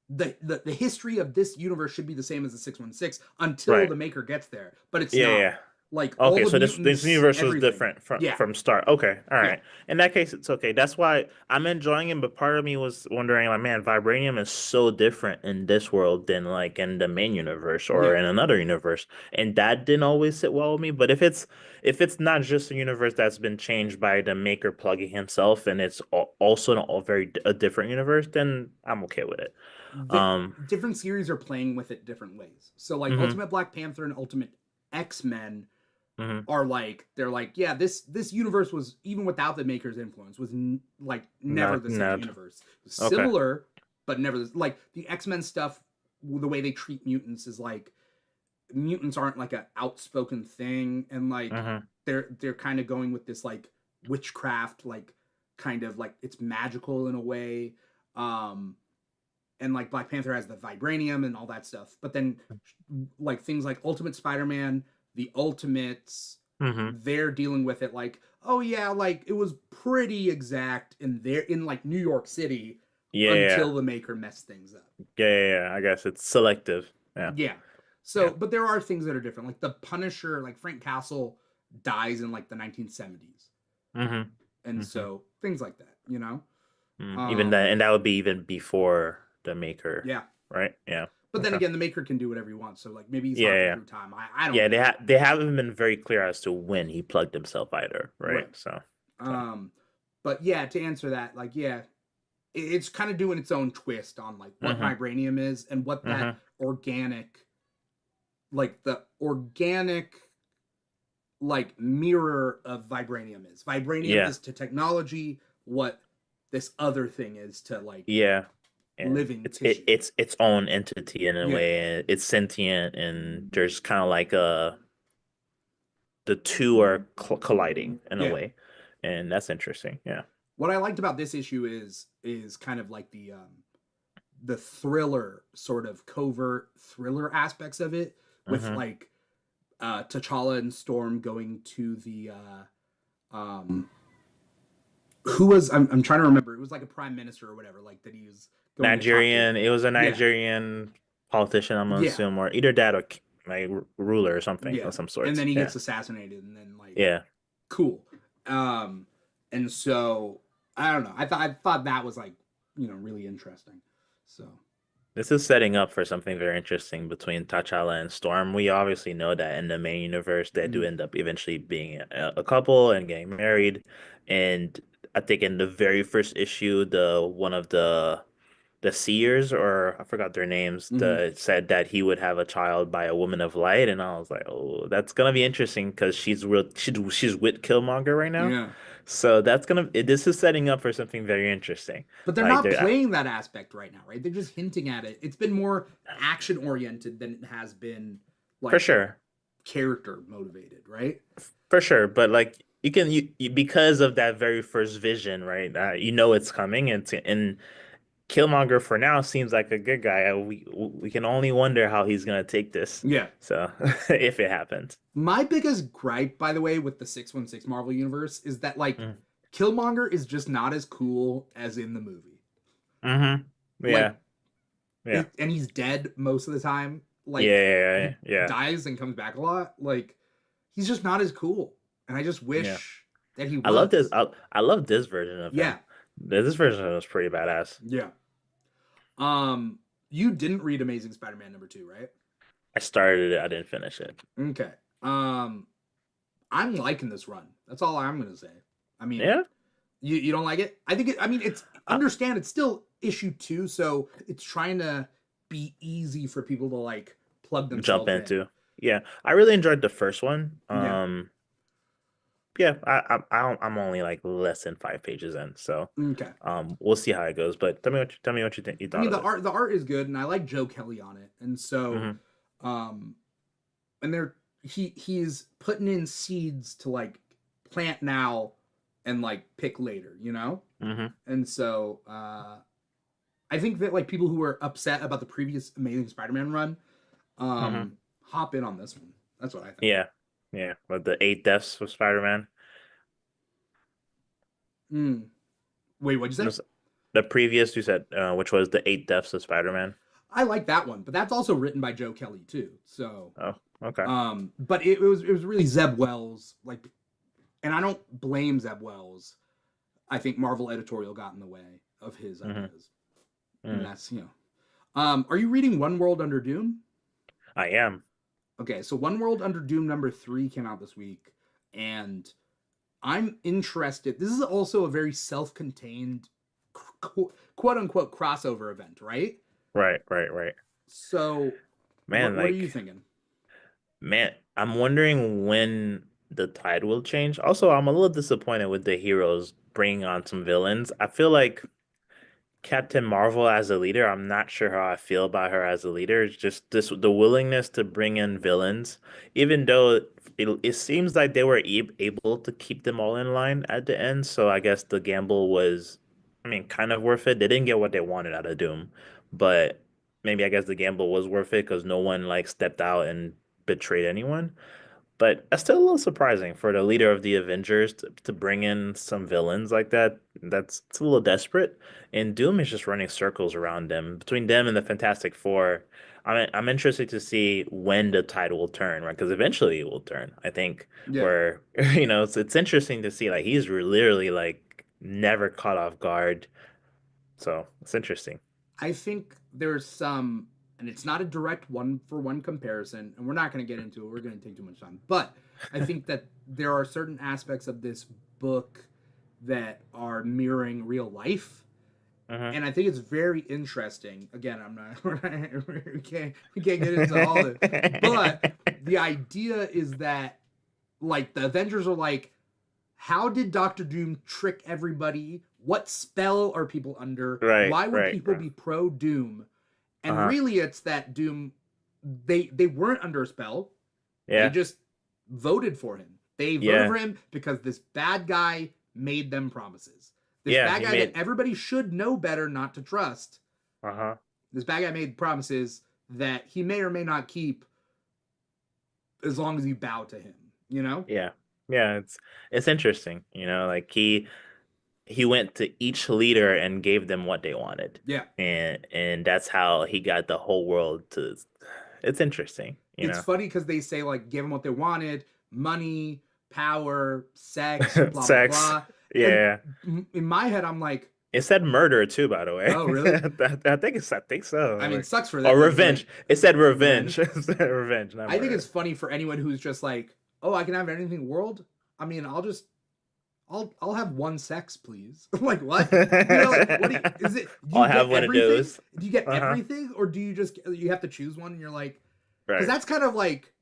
the history of this universe should be the same as the 616 until Right. the maker gets there, but it's Yeah, not. yeah. Like all Okay, the so this mutants, universe was everything. different from Yeah, start. Okay, all yeah, right. In that case, it's okay. That's why I'm enjoying it, but part of me was wondering, like, man, vibranium is so different in this world than like in the main universe or yeah. in another universe, and that didn't always sit well with me. But if it's not just a universe that's been changed by the maker plugging himself, and it's also a different universe, then I'm okay with it. The Um. different series are playing with it different ways. So like Hmm. Ultimate Black Panther and Ultimate X-Men Hmm. are like, they're like, yeah, this universe was, even without the maker's influence, was like never Not the same not universe. It was okay. similar, but never like the X-Men stuff. The way they treat mutants is like, mutants aren't like a outspoken thing, and like Hmm. they're kind of going with this like witchcraft, like kind of like it's magical in a way. um and like Black Panther has the vibranium and all that stuff. But then like things like Ultimate Spider-Man, the Ultimates, Hmm. they're dealing with it like, oh yeah, like it was pretty exact in there in like New York City Yeah, yeah. until the maker messed things up. Yeah, yeah, yeah. I guess it's selective. Yeah, Yeah. So, yeah. but there are things that are different. Like the Punisher, like Frank Castle dies in like the 1970s. Mm-hmm. And Mm-hmm. so things like that, you know? Even that, Um, and that would be even before the maker, yeah. right? Yeah. But then Okay. again, the maker can do whatever he wants. So like maybe he's Yeah, hopping yeah, through time. I don't yeah. know. They haven't been very clear as to when he plugged himself either, right? Right. So, okay. Um, but yeah, to answer that, like, yeah, it's kind of doing its own twist on like what Mm-hmm. vibranium is and what that Mm-hmm. organic, like the organic, like mirror of vibranium is. Vibranium Yeah, is to technology what this other thing is to like yeah. And living tissue. it's its own entity in a Yeah, way. It's sentient, and there's kind of like the two are colliding in a yeah. way, and that's interesting. Yeah. What I liked about this issue is kind of like the thriller, sort of covert thriller aspects of it, with Mm-hmm. like T'Challa and Storm going to the who was I'm trying to remember. It was like a prime minister or whatever, like that he was going to talk to. Nigerian. It was a Yeah, Nigerian politician, I'm gonna yeah, assume, or either that or like ruler or something yeah. of some And sorts. then he Yeah, gets assassinated, and then like yeah. cool. Um, and so I don't know. I thought that was like, really interesting. So This is setting up for something very interesting between T'Challa and Storm. We obviously know that in the main universe, they do mm, end up eventually being a couple and getting married. And I think in the very first issue, the one of the seers, or I forgot their names, mm-hmm. said that he would have a child by a woman of light, and I was like, oh, that's gonna be interesting because she's with Killmonger right now, Yeah. so this is setting up for something very interesting. But they're Like not they're playing that aspect right now, right? They're just hinting at it. It's been more action oriented than it has been for like sure, character motivated, right? for sure, but like because of that very first vision, right? You know it's coming, and Killmonger for now seems like a good guy. We can only wonder how he's gonna take this. Yeah. So if it happens. My biggest gripe, by the way, with the 616 Marvel Universe is that like Killmonger is just not as cool as in the movie. Mm-hmm. Like Yeah. Yeah. and he's dead most of the time. Yeah. Like Yeah. he Yeah. dies and comes back a lot. Like he's just not as cool. And I just Yeah. wish that he I love this. was. I love this version of him. Yeah. This version was pretty badass. Yeah. You didn't read Amazing Spider-Man #2, right? I started it. I didn't finish it. Okay. Um, I'm liking this run. That's all I'm gonna say. I mean, Yeah. you don't like it? I think it. I mean, it's I, understand it's still issue 2, so it's trying to be easy for people to like plug jump themselves in. into. Yeah. I really enjoyed the first one. Yeah. Yeah. I'm only like less than 5 pages in, so Okay. we'll see how it goes. But tell me what you think you I thought mean, of it. the art is good, and I like Joe Kelly on it, and so, Hmm. um, and he's putting in seeds to like plant now and like pick later, you know? Mm-hmm. And so I think that like people who were upset about the previous Amazing Spider-Man run Mm-hmm. hop in on this one. That's what I think. Yeah. Yeah. But the eight deaths of Spider-Man. Mm. Wait, what'd you say? The previous you said, which was the eight deaths of Spider-Man. I like that one, but that's also written by Joe Kelly too. So, Oh, okay. but it was really Zeb Wells, like, and I don't blame Zeb Wells. I think Marvel editorial got in the way of his Mm-hmm. ideas, and Mm. that's Are you reading One World Under Doom? I am. Okay, so One World Under Doom #3 came out this week, and I'm interested. This is also a very self-contained, quote unquote crossover event, right? Right, right, right. So, Man, what are you thinking? man, I'm wondering when the tide will change. Also, I'm a little disappointed with the heroes bringing on some villains. I feel like Captain Marvel as a leader, I'm not sure how I feel about her as a leader. It's just this the willingness to bring in villains, even though it seems like they were able to keep them all in line at the end. So I guess the gamble was, I mean, kind of worth it. They didn't get what they wanted out of Doom, but maybe I guess the gamble was worth it because no one like stepped out and betrayed anyone. But that's still a little surprising for the leader of the Avengers to bring in some villains like that. It's a little desperate. And Doom is just running circles around them. Between them and the Fantastic Four, I'm interested to see when the tide will turn, right? Because eventually it will turn. I think Yeah, where it's interesting to see like he's literally like never caught off guard. So it's interesting. I think there's some, and it's not a direct one for one comparison, and we're not going to get into it. We're going to take too much time. But I think that there are certain aspects of this book that are mirroring real life. Hmm. And I think it's very interesting. Again, I'm not, we can't get into all of it. But the idea is that, like, the Avengers are like, how did Doctor Doom trick everybody? What spell are people under? Right, Why would right, people right. be pro Doom? And Uh-huh. really, it's that Doom, they weren't under a spell. They Yeah, just voted for him. They voted yeah, for him because this bad guy made them promises. This yeah. bad He guy that made. everybody should know better not to trust. Uh-huh. This bad guy made promises that he may or may not keep as long as you bow to him. You know? Yeah. Yeah, it's interesting, like he went to each leader and gave them what they wanted. Yeah. And that's how he got the whole world to it's interesting, It's funny because they say like give them what they wanted: money, power, sex, blah blah Sex. blah. And Yeah. in my head, I'm like, It said murder too, by the way. oh really? I think so. I mean, Like sucks for or them. revenge. Like It said revenge. revenge. It said revenge, not I think it's murder. funny for anyone who's just like, oh, I can have anything in the world. I mean, I'll have one sex, please. Like what? Like what do you, is it? Do I'll you have get one of everything? those. Do you get Uh-huh. everything, or do you have to choose one? And you're like, because Right. that's kind of like,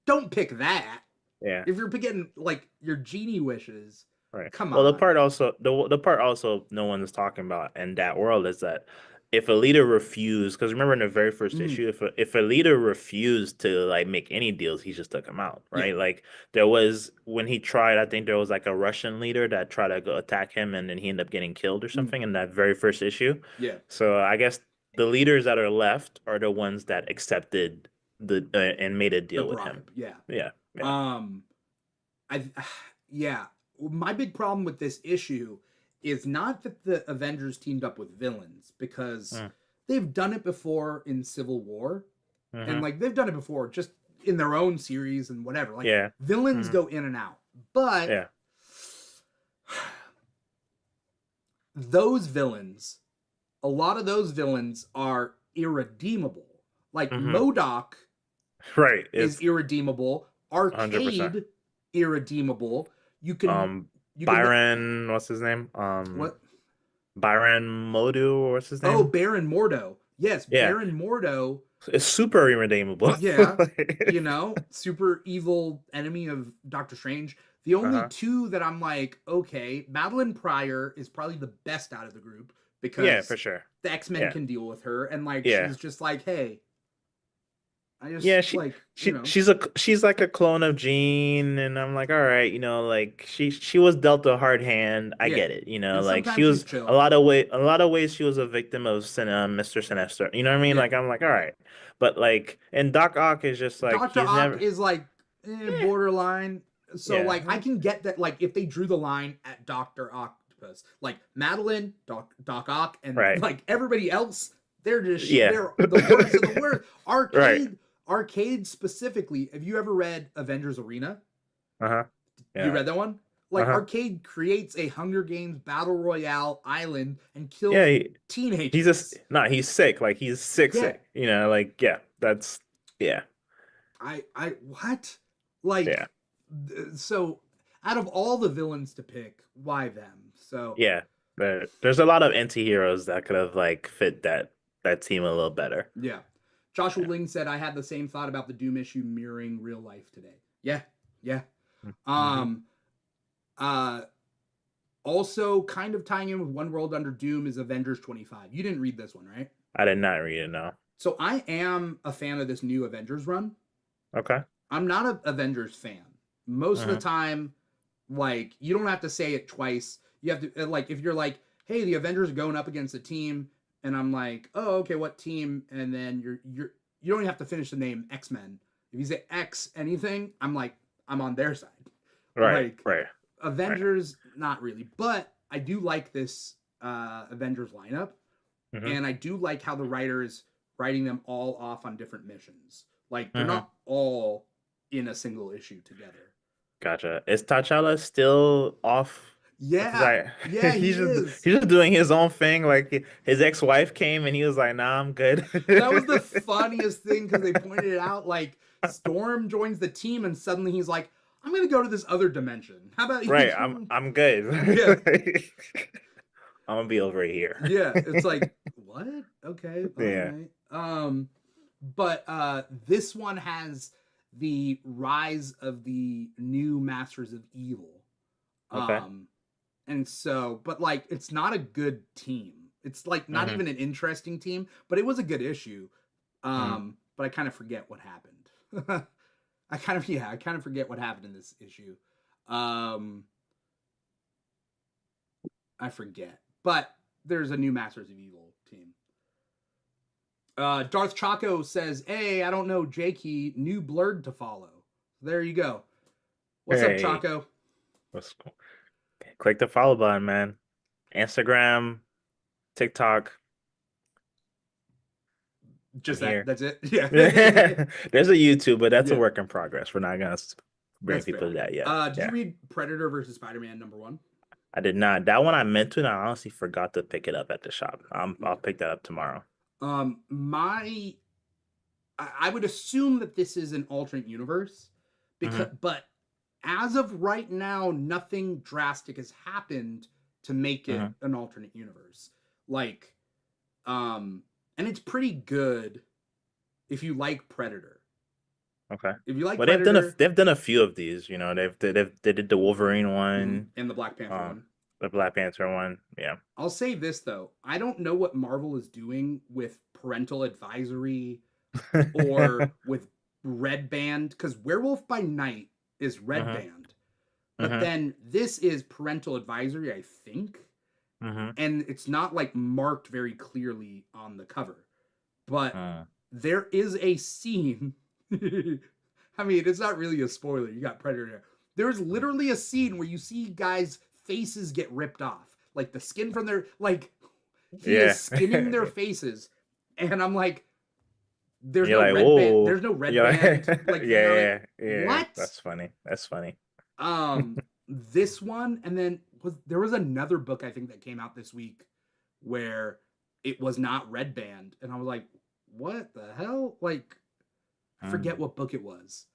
don't pick that. Yeah. If you're picking like your genie wishes, Right. come Well, on. the part also no one is talking about in that world is that if a leader refused, because remember in the very first Mm, issue, if a leader refused to like make any deals, he just took him out, yeah. right? Like there was when he tried, I think there was like a Russian leader that tried to go attack him, and then he ended up getting killed or Mm, something in that very first issue. yeah. So I guess the leaders that are left are the ones that accepted and made a The deal with him. bribe. Yeah. Yeah, yeah, Um. I. Yeah. My big problem with this issue is not that the Avengers teamed up with villains because mm, they've done it before in Civil War, and mm-hmm, like they've done it before just in their own series and whatever. Like yeah, villains mm-hmm, go in and out, but yeah, those villains, a lot of those villains are irredeemable. Like mm-hmm. Modoc Right. is It's irredeemable. 100%. Arcade irredeemable. You can Um, you can Byron, what's his name? what? Byron Modu, what's his Oh, name? Baron Mordo. Yes, Yeah, Baron Mordo. it's super irredeemable. Yeah, super evil enemy of Doctor Strange. The only Uh-huh. two that I'm like, okay, Madeline Pryor is probably the best out of the group Yeah, for because sure. the X Men Yeah, can deal with her, and like yeah, she's just like, hey, I just Yeah, like, she's like a clone of Jean, and I'm like, all right, like she was dealt a hard hand. I yeah. get it, And like she sometimes she's was chill. a lot of ways she was a victim of Mr. Sinister. You know what I mean? Yeah, Like I'm like, all yeah. right, but like, and Doc Ock is just like Dr. he's Ock never, is like yeah, borderline. So yeah, like I can get that like if they drew the line at Dr. Octopus, like Madeline, Doc Ock, and right, like everybody else, they're just yeah, they're the worst of the worst. right, Arcade specifically. Have you ever read Avengers Arena? uh-huh, You yeah, read that one? Like uh-huh, Arcade creates a Hunger Games battle royale island and yeah. kills He's just teenagers. no, he's sick, like he's sick, Yeah, sick. Like yeah, that's yeah, I what? yeah. Like so out of all the villains to pick, why them? So Yeah, there's a lot of anti-heroes that could have like fit that team a little better. yeah. Joshua Yeah. Ling said I had the same thought about the Doom issue mirroring real life today. Yeah, yeah. Mm-hmm. Um uh also kind of tying in with One World Under Doom is Avengers 25. You didn't read this one, right? I did not read it, no. So I am a fan of this new Avengers run. Okay. I'm not an Avengers fan. Most of the Mm-hmm. time, like you don't have to say it twice. You have to like if you're like, hey, the Avengers are going up against a team, and I'm like, oh, okay, what team? And then you don't even have to finish the name X-Men. If you say X anything, I'm like, I'm on their side. Right, Like right, right. Avengers, not really, but I do like this Avengers lineup, Mm-hmm. and I do like how the writers writing them all off on different missions. Like they're Mm-hmm. not all in a single issue together. Gotcha. Is T'Challa still off? Because Yeah, yeah, he is. he's just doing his own thing. Like his ex-wife came and he was like, "Nah, I'm good." That was the funniest thing because they pointed it out. Like Storm joins the team, and suddenly he's like, "I'm gonna go to this other dimension. How about Right, you?" I'm good. Yeah, I'm gonna be over here. yeah. It's like what? Okay, all Yeah. right. But this one has the rise of the new Masters of Evil. Okay. Um, and so, but like, it's not a good team. It's like not Mm-hmm. even an interesting team, but it was a good issue. Mm-hmm. But I kind of forget what happened. I kind of forget what happened in this issue. Um, I forget, but there's a new Masters of Evil team. Darth Chaco says, "Hey, I don't know, Jecky, new blurred to follow." There you go. What's up, Hey, Chaco? let's go. Click the follow button, man. Instagram, TikTok, I'm Just that. here. That's it. Yeah. There's a YouTube, but that's a Yeah. work in progress. We're not gonna bring That's people fair. to that yet. Did you Yeah, read Predator versus Spider-Man #1? I did not. That one I meant to, and I honestly forgot to pick it up at the shop. I'll Okay. pick that up tomorrow. My I would assume that this is an alternate universe because Hmm. but as of right now, nothing drastic has happened to make it Hmm. an alternate universe. Like, and it's pretty good if you like Predator. Okay. If you like Well, Predator, they've done a few of these. They did the Wolverine one, and the Black Panther um, one. the Black Panther one. Yeah. I'll say this though, I don't know what Marvel is doing with parental advisory or with Red Band because Werewolf by Night is Red Hmm. Band, but Hmm. then this is parental advisory, I think, Hmm. and it's not like marked very clearly on the cover, but Hmm. there is a scene. I mean, it's not really a spoiler. You got Predator there. There's literally a scene where you see guys' faces get ripped off, like the skin from their like he is Yeah. skinning their faces, and I'm like, there's You're no like, red band. whoa. There's no red You're like, band yeah, like thing on it. yeah, yeah. What? That's funny. That's funny. This one, and then there was another book I think that came out this week where it was not red band, and I was like, what the hell? Like, I forget Mm. what book it was.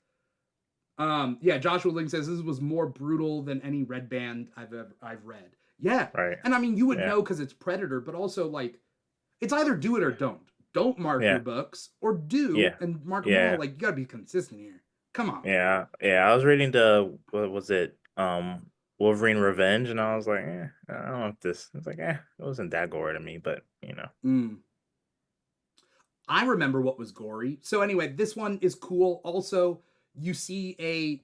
Yeah, Joshua Ling says this was more brutal than any red band I've read. Yeah, Right. and I mean you would Yeah. know because it's Predator, but also like it's either do it or don't. Don't mark your Yeah. books, or do Yeah. and mark them all. Yeah. Like you gotta be consistent here. Come on. Yeah. Yeah. I was reading what was it? Wolverine Revenge, and I was like, I don't know if this. It's like, it wasn't that gory to me, but. Mm. I remember what was gory. So anyway, this one is cool. Also, you see a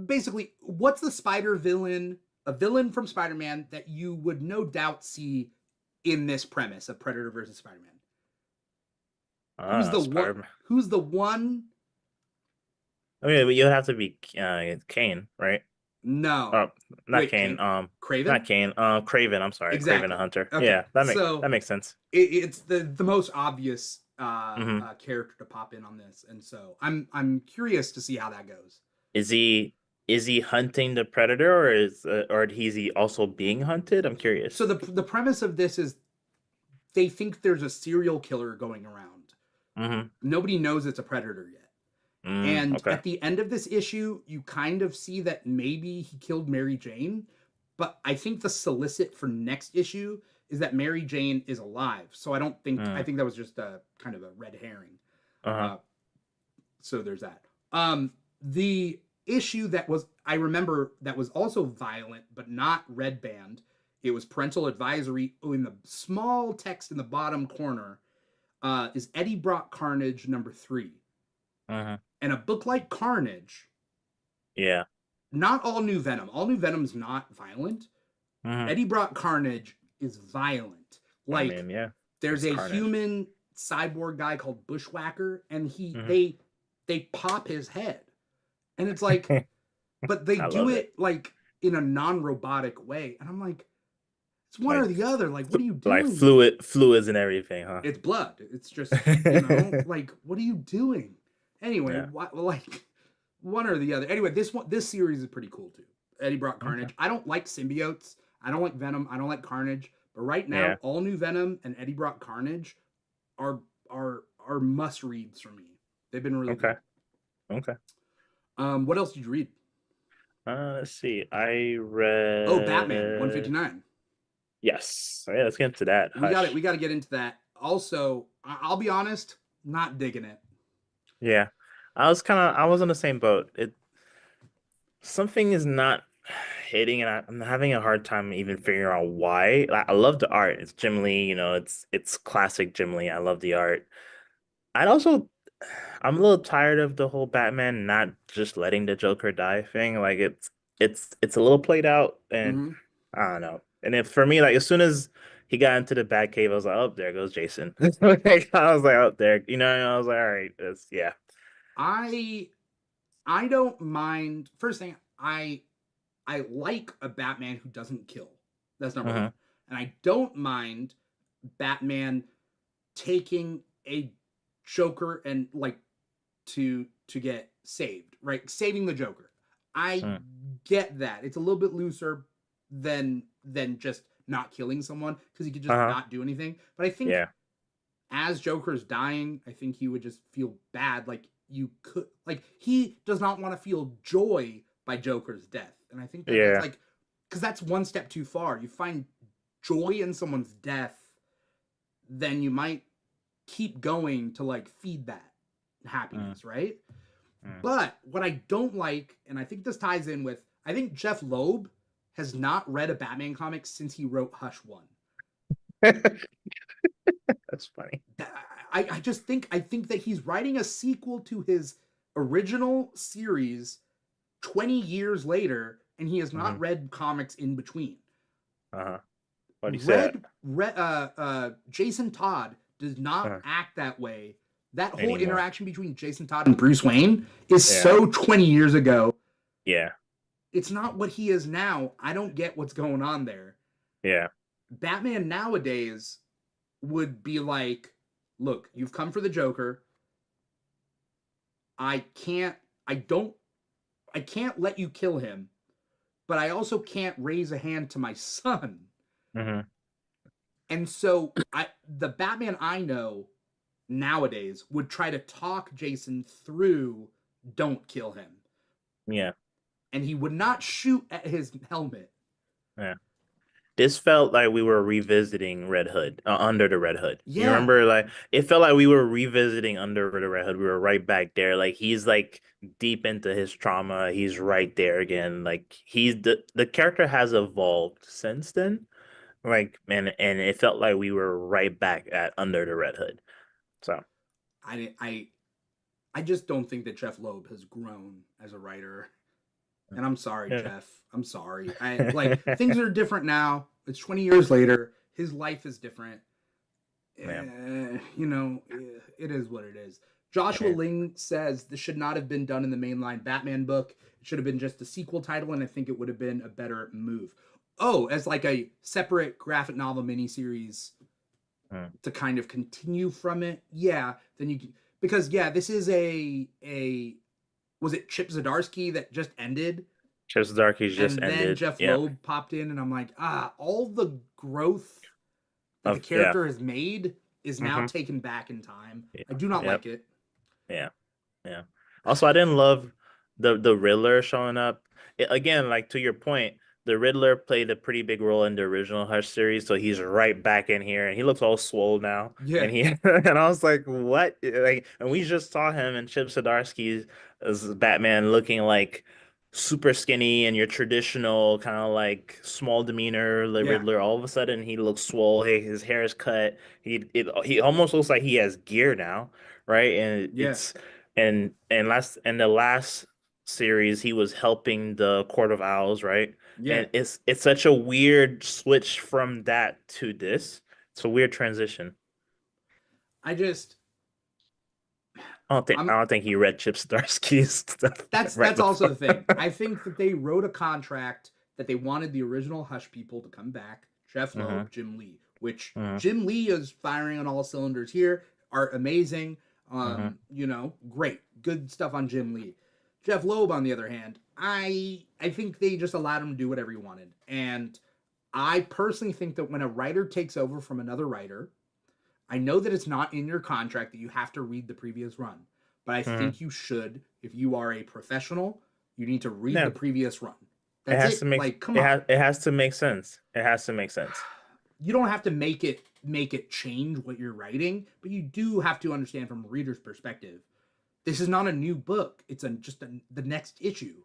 basically what's the spider villain, a villain from Spider-Man that you would no doubt see in this premise of Predator versus Spider-Man. Who's the what? Spider-Man. Who's the one? I mean, you have to be Kane, right? No. Oh, not Wait, Kane. Craven? Not Kane. Craven. I'm sorry, Craven the Exactly. Hunter. Okay. Yeah, that So makes sense. it's the most obvious Hmm. character to pop in on this, and so I'm curious to see how that goes. Is he hunting the predator, or is he also being hunted? I'm So curious. the premise of this is they think there's a serial killer going around. Hmm. Nobody knows it's a predator yet. And Okay. at the end of this issue, you kind of see that maybe he killed Mary Jane, but I think the solicit for next issue is that Mary Jane is alive. So I Mm. think that was just a kind of a red herring. Uh-huh. Uh, so there's that. The issue that was I remember that was also violent but not red band. It was parental advisory. Oh, in the small text in the bottom corner is Eddie Brock Carnage #3. Uh-huh. And a book like Carnage, Yeah. not all New Venom. All New Venom's not violent. Hmm. Eddie Brock Carnage is violent. I Like mean, yeah, there's it's a Carnage. human cyborg guy called Bushwhacker, and he Hmm. they pop his head, and it's like, but they I do love it. it like in a non-robotic way, and I'm like, it's one or Like the other. Like, what are you like doing here? fluids and everything, huh? It's blood. It's just like, what are you doing? Anyway, Yeah. what like one or the other. Anyway, this series is pretty cool too. Eddie Brock Okay. Carnage. I don't like symbiotes. I don't like Venom. I don't like Carnage. But right now, Yeah. all New Venom and Eddie Brock Carnage are are must reads for me. They've been really Okay. good. Okay. What else did you read? Let's see. I Oh, Batman read 159. yes. Yeah, let's get into that. We got it. Hush. We got to get into that. Also, I'll be honest, not digging it. Yeah. I was on the same boat. Something is not hitting, and I'm having a hard time even figuring out why. I love the art. It's Jim Lee, it's classic Jim Lee. I love the art. I'd also I'm a little tired of the whole Batman not just letting the Joker die thing. Like it's a little played out, and Mm-hmm. I don't know. And if for me, like as soon as he got into the Batcave, I was like, oh, there goes Jason. Like, I was like, oh, there, I was like, all right, yeah. I I don't mind. First thing, I like a Batman who doesn't kill. That's number Hmm. one. And I don't mind Batman taking a Joker and like to get saved, right? Saving the Joker. I Mm. get that. It's a little bit looser than just not killing someone because he could just Uh-huh. not do anything. But I think Yeah. as Joker's dying, I think he would just feel bad. Like you could, like he does not want to feel joy by Joker's death, and I think that that's Yeah. like, because that's one step too far. You find joy in someone's death, then you might keep going to like feed that Mm. happiness, right? Mm. But what I don't like, and I think this ties in with, I think Jeff Loeb has not read a Batman comic since he wrote Hush One. That's funny. I just think that he's writing a sequel to his original series 20 years later, and he has Hmm. not read comics in between. Uh-huh. Why do you say that? Jason Todd does not Uh, act that way. That whole Anymore. interaction between Jason Todd and Bruce Wayne is Yeah. so 20 years ago. Yeah. It's not what he is now. I don't get what's going on there. Yeah. Batman nowadays would be like, look, you've come for the Joker. I can't I don't I can't let you kill him, but I also can't raise a hand to my son. Hmm. And so the Batman I know nowadays would try to talk Jason through don't kill him. Yeah. And he would not shoot at his helmet. Yeah. This felt like we were revisiting Red Hood, Under the Red Hood. You Yeah. remember, like it felt like we were revisiting Under the Red Hood. We were right back there. Like he's like deep into his trauma. He's right there again. Like he's the character has evolved since then. Like and it felt like we were right back at Under the Red Hood. So I I I just don't think that Jeff Loeb has grown as a writer. And I'm sorry, yeah, Jeff. I'm sorry. I like things are different now. It's 20 years later. His life is different. yeah, It is what it is. Joshua yeah. Ling says this should not have been done in the mainline Batman book. It should have been just a sequel title, and I think it would have been a better move. Oh, as like a separate graphic novel miniseries Mm. to kind of continue from it. Yeah, then you because yeah, this is a was it Chip Zdarsky that just ended, Chips Darky's just and then ended. Jeff Yep. Loeb popped in, and I'm like, all the growth that the Yeah. character has made is now Hmm. taken back in time. Yeah. I do not Yep. like it. Yeah. Yeah. Also, I didn't love the Riddler showing up. Again, like to your point, the Riddler played a pretty big role in the original Hush series, so he's right back in here, and he looks all swole now. Yeah, And he and I was like, what? Like, and we just saw him in Chip Zdarsky's as Batman looking like super skinny and your traditional kind of like small demeanor, the yeah, Riddler. All of a sudden, he looks swole. Hey, his hair is cut. He almost looks like he has gear now, right? And yeah, it's and the last series he was helping the Court of Owls, right? yeah. And it's such a weird switch from that to this. It's a weird transition. I just I I'm don't think he read Chip Zdarsky's stuff right that's also before. the thing. I think that they wrote a contract that they wanted the original Hush people to come back. Jeff Hmm. Loeb, Jim Lee, which Hmm. Jim Lee is firing on all cylinders here. Art amazing. Hmm. Great. Good stuff on Jim Lee. Jeff Loeb, on the other hand, I think they just allowed him to do whatever he wanted. And I personally think that when a writer takes over from another writer, I know that it's not in your contract that you have to read the previous run, but I Hmm. think you should. If you are a professional, you need to read the Yeah, previous run. That's it. Like, come on. it has to make sense. It has to make sense. You don't have to make it change what you're writing, but you do have to understand from a reader's perspective. This is not a new book. It's the next issue.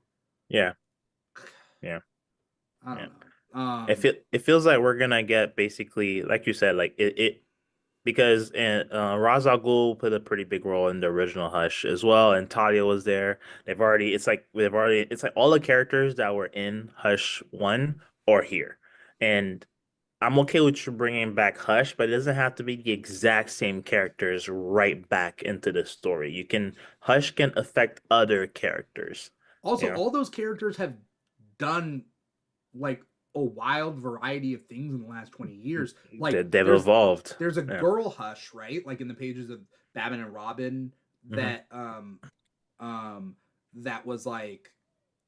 Yeah, yeah, I yeah. don't know. Um, It feels like we're gonna get basically like you said, like it because Ra's al Ghul played a pretty big role in the original Hush as well, and Talia was there. It's like all the characters that were in Hush 1 are here, and I'm okay with you bringing back Hush, but it doesn't have to be the exact same characters right back into the story. Hush can affect other characters, Also, you know. all those characters have done like a wild variety of things in the last 20 years. Like They've evolved. there's a Yeah. girl Hush, right? Like in the pages of Batman and Robin Hmm. that um that was like,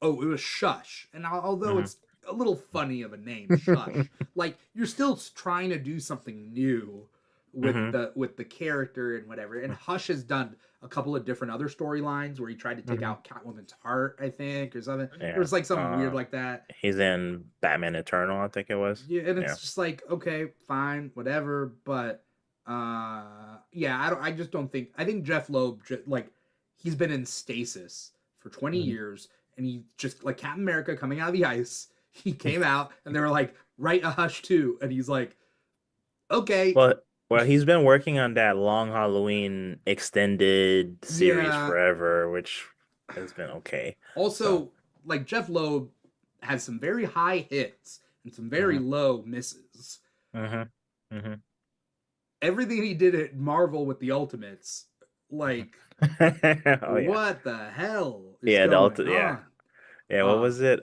oh, it was Shush. And although Hmm. it's a little funny of a name, Shush, like you're still trying to do something new Hmm. with the character and whatever. And Hush has done a couple of different other storylines where he tried to take Hmm. out Catwoman's heart, I think, or something. There Yeah. was like something weird like that. He's in Batman Eternal, I think it was. Yeah, and Yeah. it's just like, okay, fine, whatever. But yeah, I just don't think. I think Jeff Loeb, like, he's been in stasis for 20 Mhm. years, and he just like Captain America coming out of the ice. He came out, and they were like, write a Hush too, and he's like, okay, Well, he's been working on that Long Halloween extended series yeah. forever, which has been okay. So, Also, like Jeff Loeb has some very high hits and some very hmm. low misses. Hmm. Hmm. Everything he did at Marvel with the Ultimates, like, Oh yeah. what the hell is Yeah, going yeah. on? Yeah, what Uh, was it?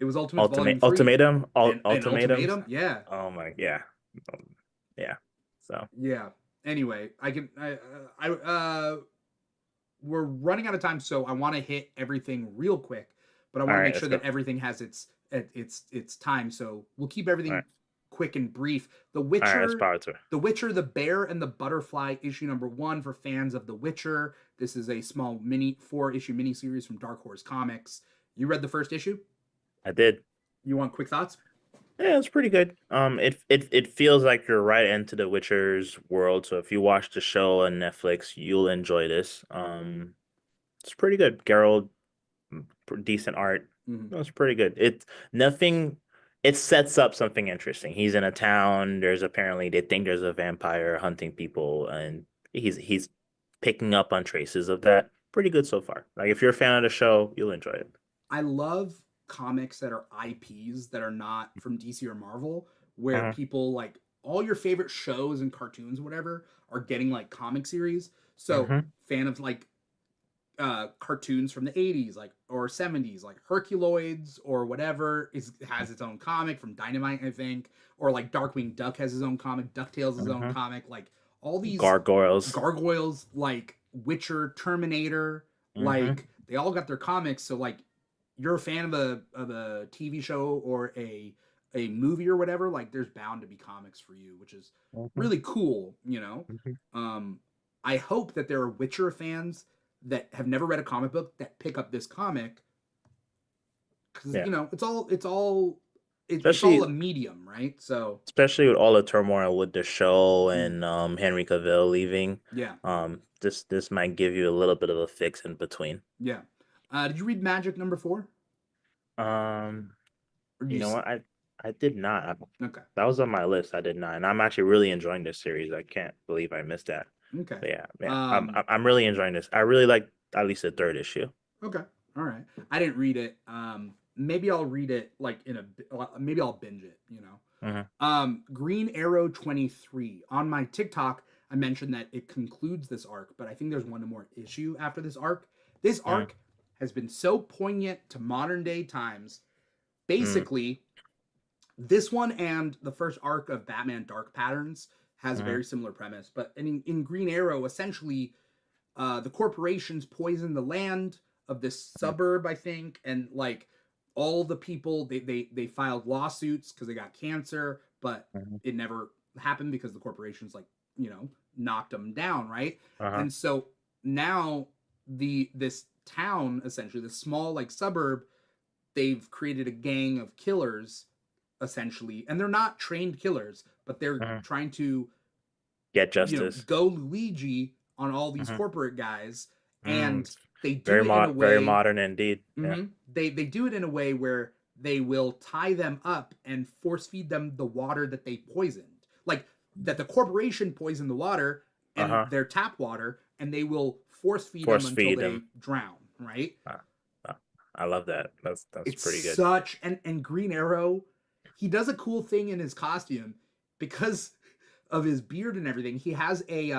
it was Ultimates Volume 3 Ultimatum, and an ultimatums. ultimatum. Yeah, Oh my, yeah. Yeah. So, yeah. Anyway, we're running out of time, so I want to hit everything real quick, but I all want to right, make let's sure go. that everything has its time. So we'll keep All everything right. quick and brief. All right, let's power to it. The Witcher, the Bear and the Butterfly, issue number 1 for fans of The Witcher. This is a small mini 4-issue miniseries from Dark Horse Comics. You read the first issue? I did. You want quick thoughts? Yeah, it's pretty good. It feels like you're right into the Witcher's world. So if you watch the show on Netflix, you'll enjoy this. It's pretty good. Geralt, decent art. Mm-hmm. No, it's pretty good. Nothing. It sets up something interesting. He's in a town. They think there's a vampire hunting people, and he's picking up on traces of that. Pretty good so far. Like if you're a fan of the show, you'll enjoy it. I love comics that are IPs that are not from DC or Marvel, where Hmm. people like all your favorite shows and cartoons, whatever, are getting like comic series. So, Hmm. fan of like cartoons from the 80s like or 70s like Herculoids or whatever is has its own comic from Dynamite, I think, or like Darkwing Duck has his own comic, DuckTales his own Hmm. comic, like all these Gargoyles. gargoyles like Witcher, Terminator, Hmm. like they all got their comics. So like you're a fan of a TV show or a movie or whatever, like there's bound to be comics for you, which is Hmm. really cool, you know. Hmm. um I hope that there are Witcher fans that have never read a comic book that pick up this comic, because Yeah. you know it's all a Especially medium, right? So especially with all the turmoil with the show mm, and Henry Cavill leaving. yeah, This might give you a little bit of a fix in between. yeah. Did you read Magic #4, Um, or did you you know what? I did not. okay, That was on my list. I did not, and I'm actually really enjoying this series. I can't believe I missed that. okay, But yeah, yeah, um I'm really enjoying this. I really like at least the third issue. okay, all right. I didn't read it. Maybe I'll read it like maybe I'll binge it, you know. Hmm. Green Arrow 23. On my TikTok, I mentioned that it concludes this arc, but I think there's one more issue after this arc. This Mm, arc has been so poignant to modern day times. mm, Basically, this one and the first arc of Batman Dark Patterns has a mm, very similar premise. But in Green Arrow, essentially, the corporations poison the land of this mm, suburb, I think, and like all the people they filed lawsuits because they got cancer, but mm. it never happened because the corporations like knocked them down, right? Uh-huh. And so now this town, essentially this small like suburb, they've created a gang of killers essentially, and they're not trained killers, but they're Hmm. trying to Get justice. go Luigi on all these Hmm. corporate guys, Mm. and they do it in a Very way. modern indeed. Yeah. They do it in a way where they will tie them up and force feed them the water that they poisoned, like that the corporation poisoned the water and Uh-huh. their tap water, and they will force feed them Force until feed they them. drown. Right? Uh, uh, I love that. That's It's pretty good. such and Green Arrow, he does a cool thing in his costume because of his beard and everything. He has a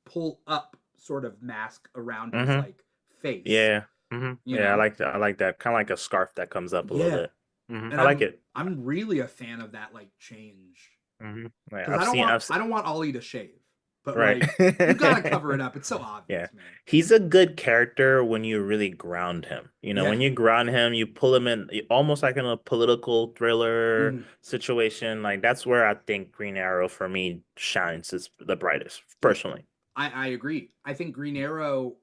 pull up sort of mask around his Hmm. like face, Yeah. Hmm. you Yeah, I know? like that. I like that. Kind of like a scarf that comes up a little Yeah. bit. And I like it. I'm really a fan of that like change. Yeah, Cuz I've seen, I don't want Ollie to shave. But right. like you got to cover it up. It's so Yeah. obvious, man. He's a good character when you really ground him. You know, Yeah. when you ground him, you pull him in almost like in a political thriller Mhm. situation. Like that's where I think Green Arrow for me shines is the brightest, Yeah. personally. I agree. I think Green Arrow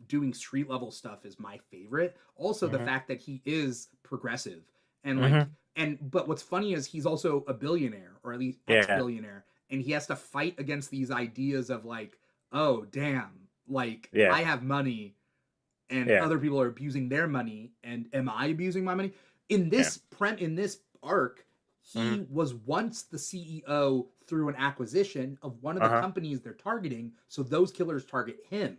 doing street level stuff is my favorite. Also, the Hmm. fact that he is progressive and like Hmm. but what's funny is he's also a billionaire or at least ex Yeah. billionaire, and he has to fight against these ideas of like, oh damn, like Yeah. I have money and Yeah. other people are abusing their money, and am I abusing my money? In Yeah. this arc, Hmm. he was once the CEO through an acquisition of one of the Uh-huh. companies they're targeting, so those killers target him.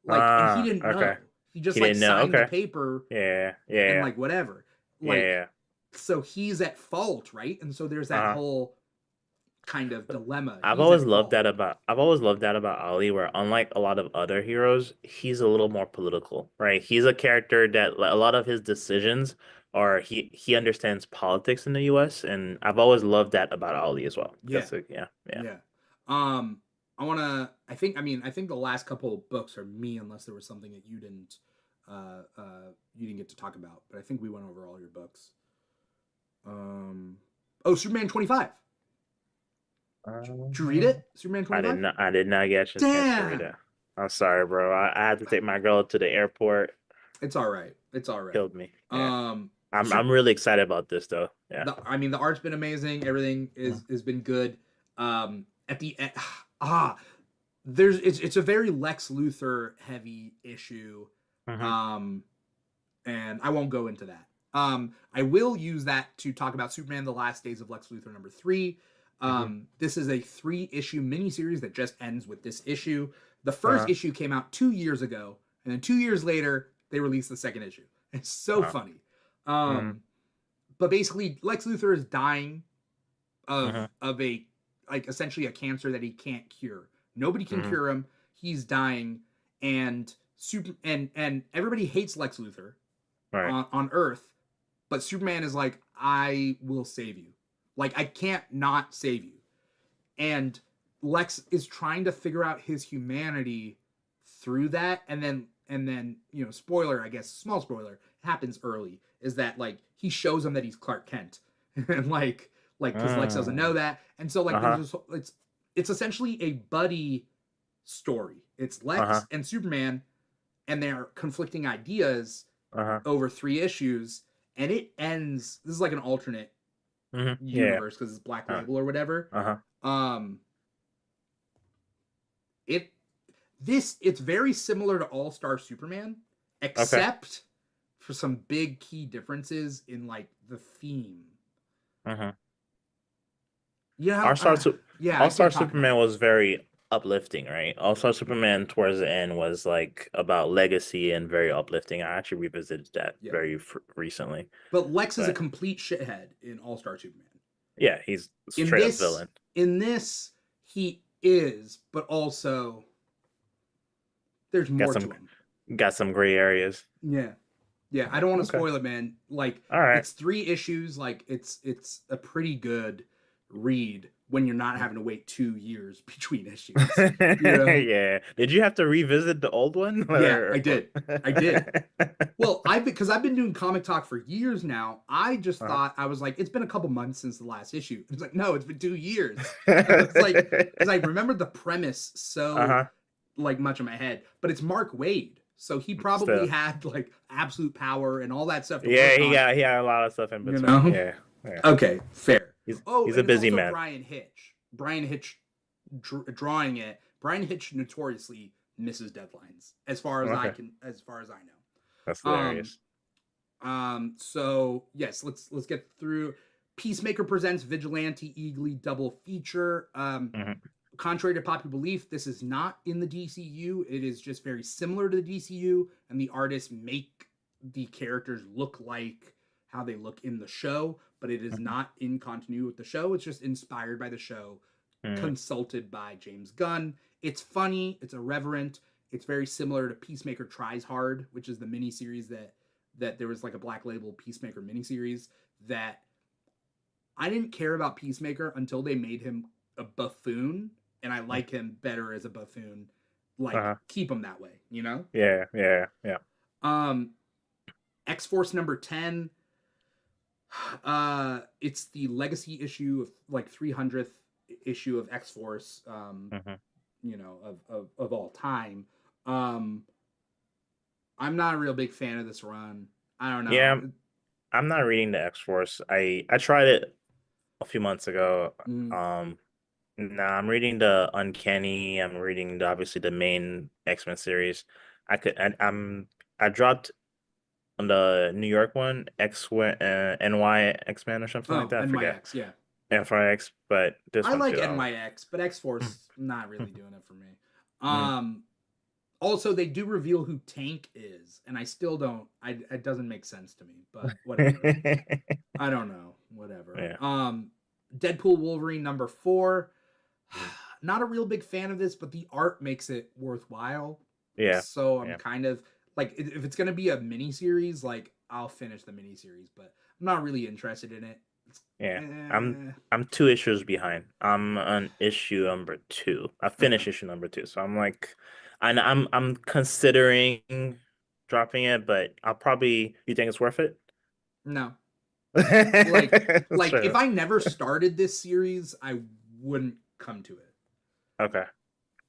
Like, and he Ah, didn't know. okay. He just He like didn't know. signed the Okay. paper Yeah. Yeah. and Yeah. like whatever. Yeah. Like, Yeah. so he's at fault, right? And so there's that Uh-huh. whole kind of dilemma. I've He's always at loved fault. that about I've always loved that about Ali, where unlike a lot of other heroes, he's a little more political, right? He's a character that a lot of his decisions are he understands politics in the US, and I've always loved that about Ali as well. Yeah. That's yeah, yeah. Yeah. I think the last couple of books are me, unless there was something that you didn't get to talk about. But I think we went over all your books. Oh, Superman 25. Did you read Um, it? Superman 25? I did not get a chance to read Damn. it. I'm sorry, bro. I had to take my girl to the airport. It's all right. It's all right. Killed me. Yeah. Sup- I'm really excited about this though. Yeah. I mean, the art's been amazing. Everything is Mm. has been good. At the end, ah, it's a very Lex Luthor heavy issue. Mhm. Um, and I won't go into that. I will use that to talk about Superman: The Last Days of Lex Luthor #3. Mhm. This is a 3-issue miniseries that just ends with this issue. The first Uh-huh. issue came out 2 years ago, and then 2 years later they released the second issue. It's so Wow. funny. Mm-hmm. But basically, Lex Luthor is dying Mm-hmm. of a like essentially a cancer that he can't cure. Nobody can Mm-hmm. cure him. He's dying, and and everybody hates Lex Luthor Right. on Earth, but Superman is like, I will save you. Like I can't not save you. And Lex is trying to figure out his humanity through that, and then spoiler, I guess, small spoiler, happens early, is that like he shows him that he's Clark Kent, and like because Lex doesn't know Mm. that, and so like there's Uh-huh. this, it's essentially a buddy story. It's Uh-huh. Lex and Superman, and their conflicting ideas Uh-huh. over 3 issues, and it ends. This is like an alternate Mm-hmm. Yeah. universe because it's Black Uh, Label or whatever. uh-huh. Um, it it's very similar to All Star Superman, Okay. except for some big key differences in like the theme. Mm-hmm. You know All how? Star Su Yeah, I All Star can't talk about Superman it. was very uplifting, right? All Star Superman towards the end was like about legacy and very uplifting. I actually revisited that Yeah, very f recently, but Lex is a but complete shithead in All Star Superman. yeah, he's In straight up this, villain. in this, he is, but also there's Got more some to him. got some gray areas. Yeah, yeah. I don't want to Okay. spoil it, man. Like All right. it's 3 issues. Like it's a pretty good read when you're not having to wait 2 years between issues. You know? Yeah. Did you have to revisit the old one Yeah, I or... did. I did. Well, I've been doing comic talk for years now. I just Uh-huh. thought I was like, it's been a couple months since the last issue. It's like, no, it's been 2 years. I was like, because I remembered the premise so Uh-huh. like much in my head, but it's Mark Wade, so he probably Still. had like absolute power and all that stuff to Yeah, work on. he had a lot of stuff in You between. know? Yeah. Yeah. Okay, fair. Oh, He's a and it's busy also man. Brian Hitch. Brian Hitch drawing it. Brian Hitch notoriously misses deadlines, Okay. as far as I That's know. hilarious. So yes, let's get through. Peacemaker presents Vigilante Eagly double feature. Hmm. Contrary to popular belief, this is not in the DCU. It is just very similar to the DCU, and the artists make the characters look like how they look in the show, but it is not in continuity with the show. It's just inspired by the show, Hmm. consulted by James Gunn. It's funny, it's irreverent, it's very similar to Peacemaker Tries Hard, which is the miniseries that there was like a Black Label Peacemaker miniseries that I didn't care about Peacemaker until they made him a buffoon, and I like him better as a buffoon. Like Uh-huh. keep him that way, you know? Yeah, yeah, yeah. Um X Force number 10. It's the legacy issue of like 300th issue of X Force, Hmm. of all time. Um I'm not a real big fan of this run. I don't Yeah, know. I'm not reading the X-Force. I tried it a few months ago. Mm, Um, nah, I'm reading the Uncanny. I'm reading obviously the main X-Men series. I dropped on the New York one, NY X-Men or something like oh, that. I forget. NYX, yeah. FRX, but this I one like too. NYX, but X Force not really doing it for me. Mhm. Um, Also, they do reveal who Tank is, and I still don't. It doesn't make sense to me, but whatever. I don't know. Whatever. Yeah. Deadpool Wolverine number 4. Not a real big fan of this, but the art makes it worthwhile. Yeah. So I'm Yeah. kind of like, if it's gonna be a mini series, like I'll finish the mini series, but I'm not really interested in it. Yeah. Eh, I'm 2 issues behind. I'm on issue number 2. I okay. finished issue number 2. So I'm like and I'm considering dropping it, but I'll probably you think it's worth it? No. Like That's like fair if enough. I never started this series, I wouldn't come to it. Okay.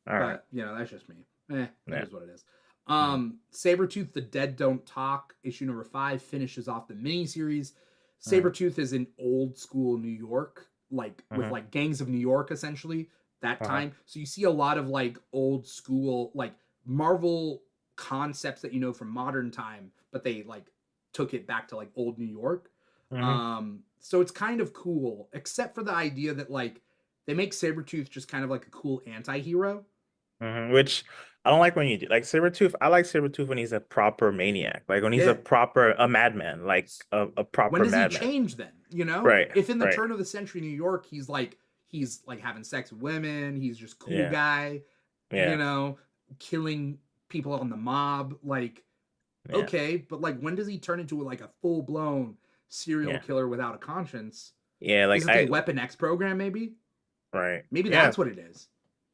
All right. But that's just me. It Yeah. is what it is. Mhm. Sabretooth, The Dead Don't Talk, issue number 5, finishes off the miniseries. Mhm. Sabretooth is in old school New York, like with Mhm. like gangs of New York, essentially, that Uh-huh. time. So you see a lot of like old school, like Marvel concepts that you know from modern time, but they like took it back to like old New York. Mhm. So it's kind of cool, except for the idea that like they make Sabretooth just kind of like a cool anti-hero. Which I don't like when you do like Sabretooth. I like Sabretooth when he's a proper maniac, like when he's Yeah. a madman, like a When proper does he madman. change then? You know, Right, if in the right. turn of the century New York, he's like having sex with women, he's just cool Yeah, guy, you yeah, know, killing people on the mob, like yeah, okay, but like when does he turn into like a full blown serial yeah. killer without a conscience? Yeah, Is like it the Weapon X program? Maybe, right. maybe Yeah, that's what it is.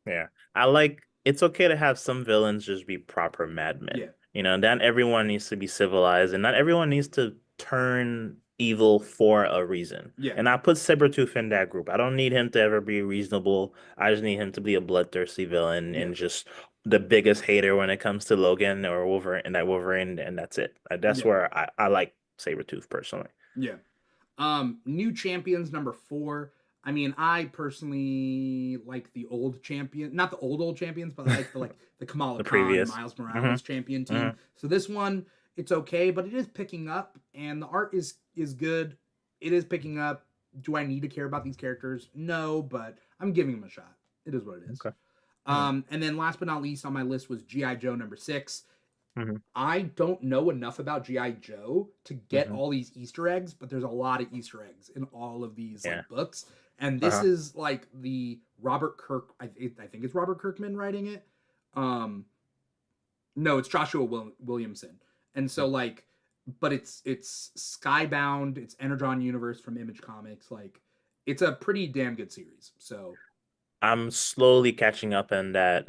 yeah. I like it's okay to have some villains just be proper madmen. Yeah, Not everyone needs to be civilized and not everyone needs to turn evil for a reason. yeah, And I put Sabretooth in that group. I don't need him to ever be reasonable. I just need him to be a bloodthirsty villain yeah, and just the biggest hater when it comes to Logan or Wolverine, and that's it. That's yeah, where I like Sabretooth personally. yeah. New champions number 4. I mean, I personally like the old champion, not the old champions, but I like the Kamala The Khan, previous. Miles Hmm. Morales champion team. Hmm. So this one, it's okay, but it is picking up, and the art is good. It is picking up. Do I need to care about these characters? No, but I'm giving them a shot. It is what it is. Okay. Yeah. And then last but not least on my list was GI Joe number 6. Hmm. I don't know enough about GI Joe to get Hmm. all these Easter eggs, but there's a lot of Easter eggs in all of these Yeah. like books, and this Uh-huh. is like the Robert Kirk. I think it's Robert Kirkman writing it. Um, no, it's Joshua Williamson, and so like, but it's Skybound, it's Energon Universe from Image Comics. Like, it's a pretty damn good series. So I'm slowly catching up in that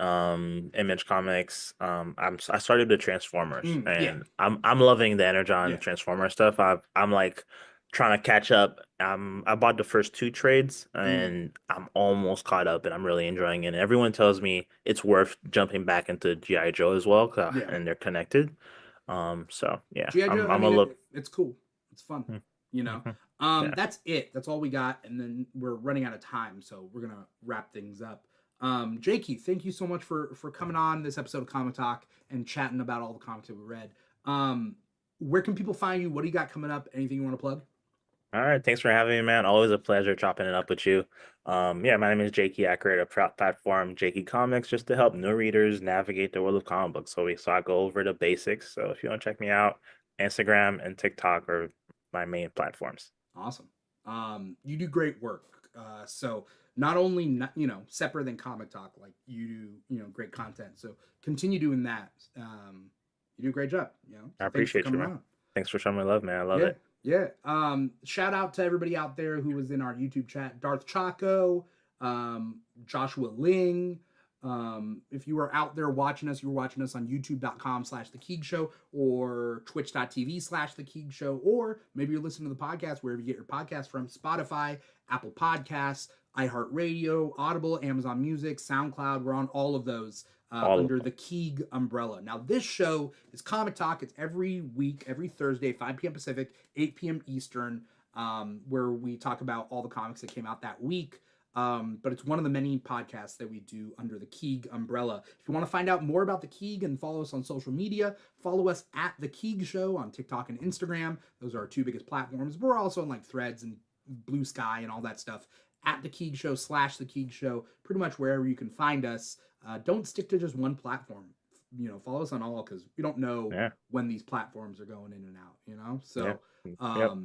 Image Comics. I started the Transformers yeah, and I'm loving the Energon yeah, Transformer stuff. I'm like trying to catch up. I bought the first 2 trades mm, and I'm almost caught up and I'm really enjoying it. And everyone tells me it's worth jumping back into G.I. Joe as well, yeah. and they're connected. So yeah, GI Joe. I I'm a mean, look. it's cool. It's fun. You know. Mhm. Yeah. That's it. That's all we got, and then we're running out of time, so we're gonna wrap things up. Jakey, thank you so much for coming on this episode of Comic Talk and chatting about all the comics that we read. Where can people find you? What do you got coming up? Anything you want to plug? All right, thanks for having me, man. Always a pleasure chopping it up with you. Yeah, my name is Jecky. I create a platform, Jecky Comics, just to help new readers navigate the world of comic books. So I go over the basics. So if you want to check me out, Instagram and TikTok are my main platforms. Awesome. You do great work. So not only separate than Comic Talk, like you do, great content. So continue doing that. You do a great job. I So thanks for appreciate you, coming man. on. Thanks for showing me love, man. I love Yeah, it. yeah. Shout out to everybody out there who was in our YouTube chat: Darth Chaco, Joshua Ling. If you were out there watching us, you were watching us on youtube.com/The Keeg Show or twitch.tv/The Keeg Show, or maybe you're listening to the podcast wherever you get your podcast from: Spotify, Apple Podcasts, iHeartRadio, Audible, Amazon Music, SoundCloud. We're on all of those All of under them. the Keeg umbrella. Now, this show is Comic Talk. It's every week, every Thursday, 5 p.m. Pacific, 8 p.m. Eastern, where we talk about all the comics that came out that week. But it's one of the many podcasts that we do under the Keeg umbrella. If you want to find out more about the Keeg and follow us on social media, follow us at the Keeg Show on TikTok and Instagram. Those are our 2 biggest platforms. But we're also on like Threads and Blue Sky and all that stuff. At the Keeg Show / the Keeg Show, pretty much wherever you can find us. Don't stick to just one platform. Follow us on all because we don't know Yeah. when these platforms are going in and out. Yeah. So Yep.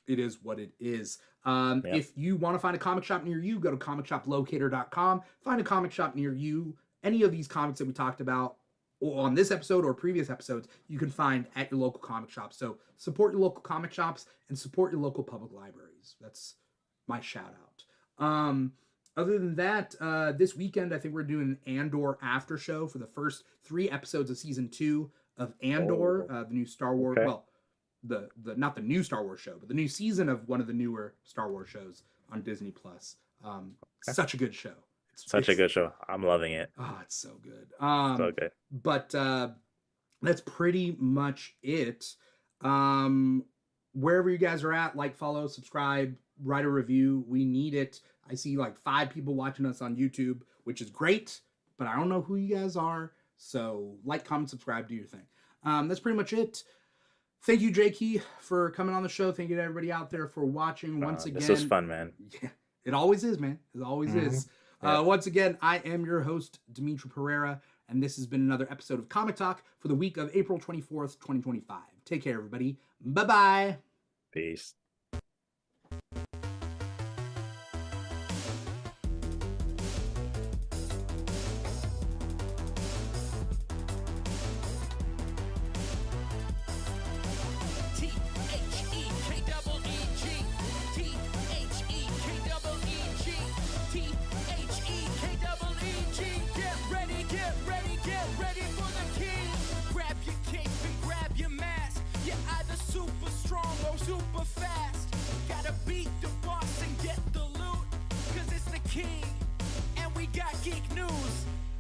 it is what it is. Yep. If you want to find a comic shop near you, go to comicshoplocator.com. Find a comic shop near you. Any of these comics that we talked about on this episode or previous episodes, you can find at your local comic shop. So support your local comic shops and support your local public libraries. That's my shout out. Other than that, this weekend I think we're doing an Andor after show for the first 3 episodes of season 2 of Andor, Oh, the new Star Wars. okay. Well, the not the new Star Wars show, but the new season of one of the newer Star Wars shows on Disney Plus. Okay. Such a good show. Such a good show. I'm loving it. It's so good. So good. But that's pretty much it. Wherever you guys are at, like, follow, subscribe, write a review. We need it. I see like 5 people watching us on YouTube, which is great, but I don't know who you guys are. So like, comment, subscribe, do your thing. That's pretty much it. Thank you, Jakey, for coming on the show. Thank you to everybody out there for watching once This was again. fun, man. Yeah, it always is, man. It always Hmm. is. Yep. Once again, I am your host, Dimithri Perera, and this has been another episode of Comic Talk for the week of April 24th, 2025. Take care, everybody. Bye bye. Peace.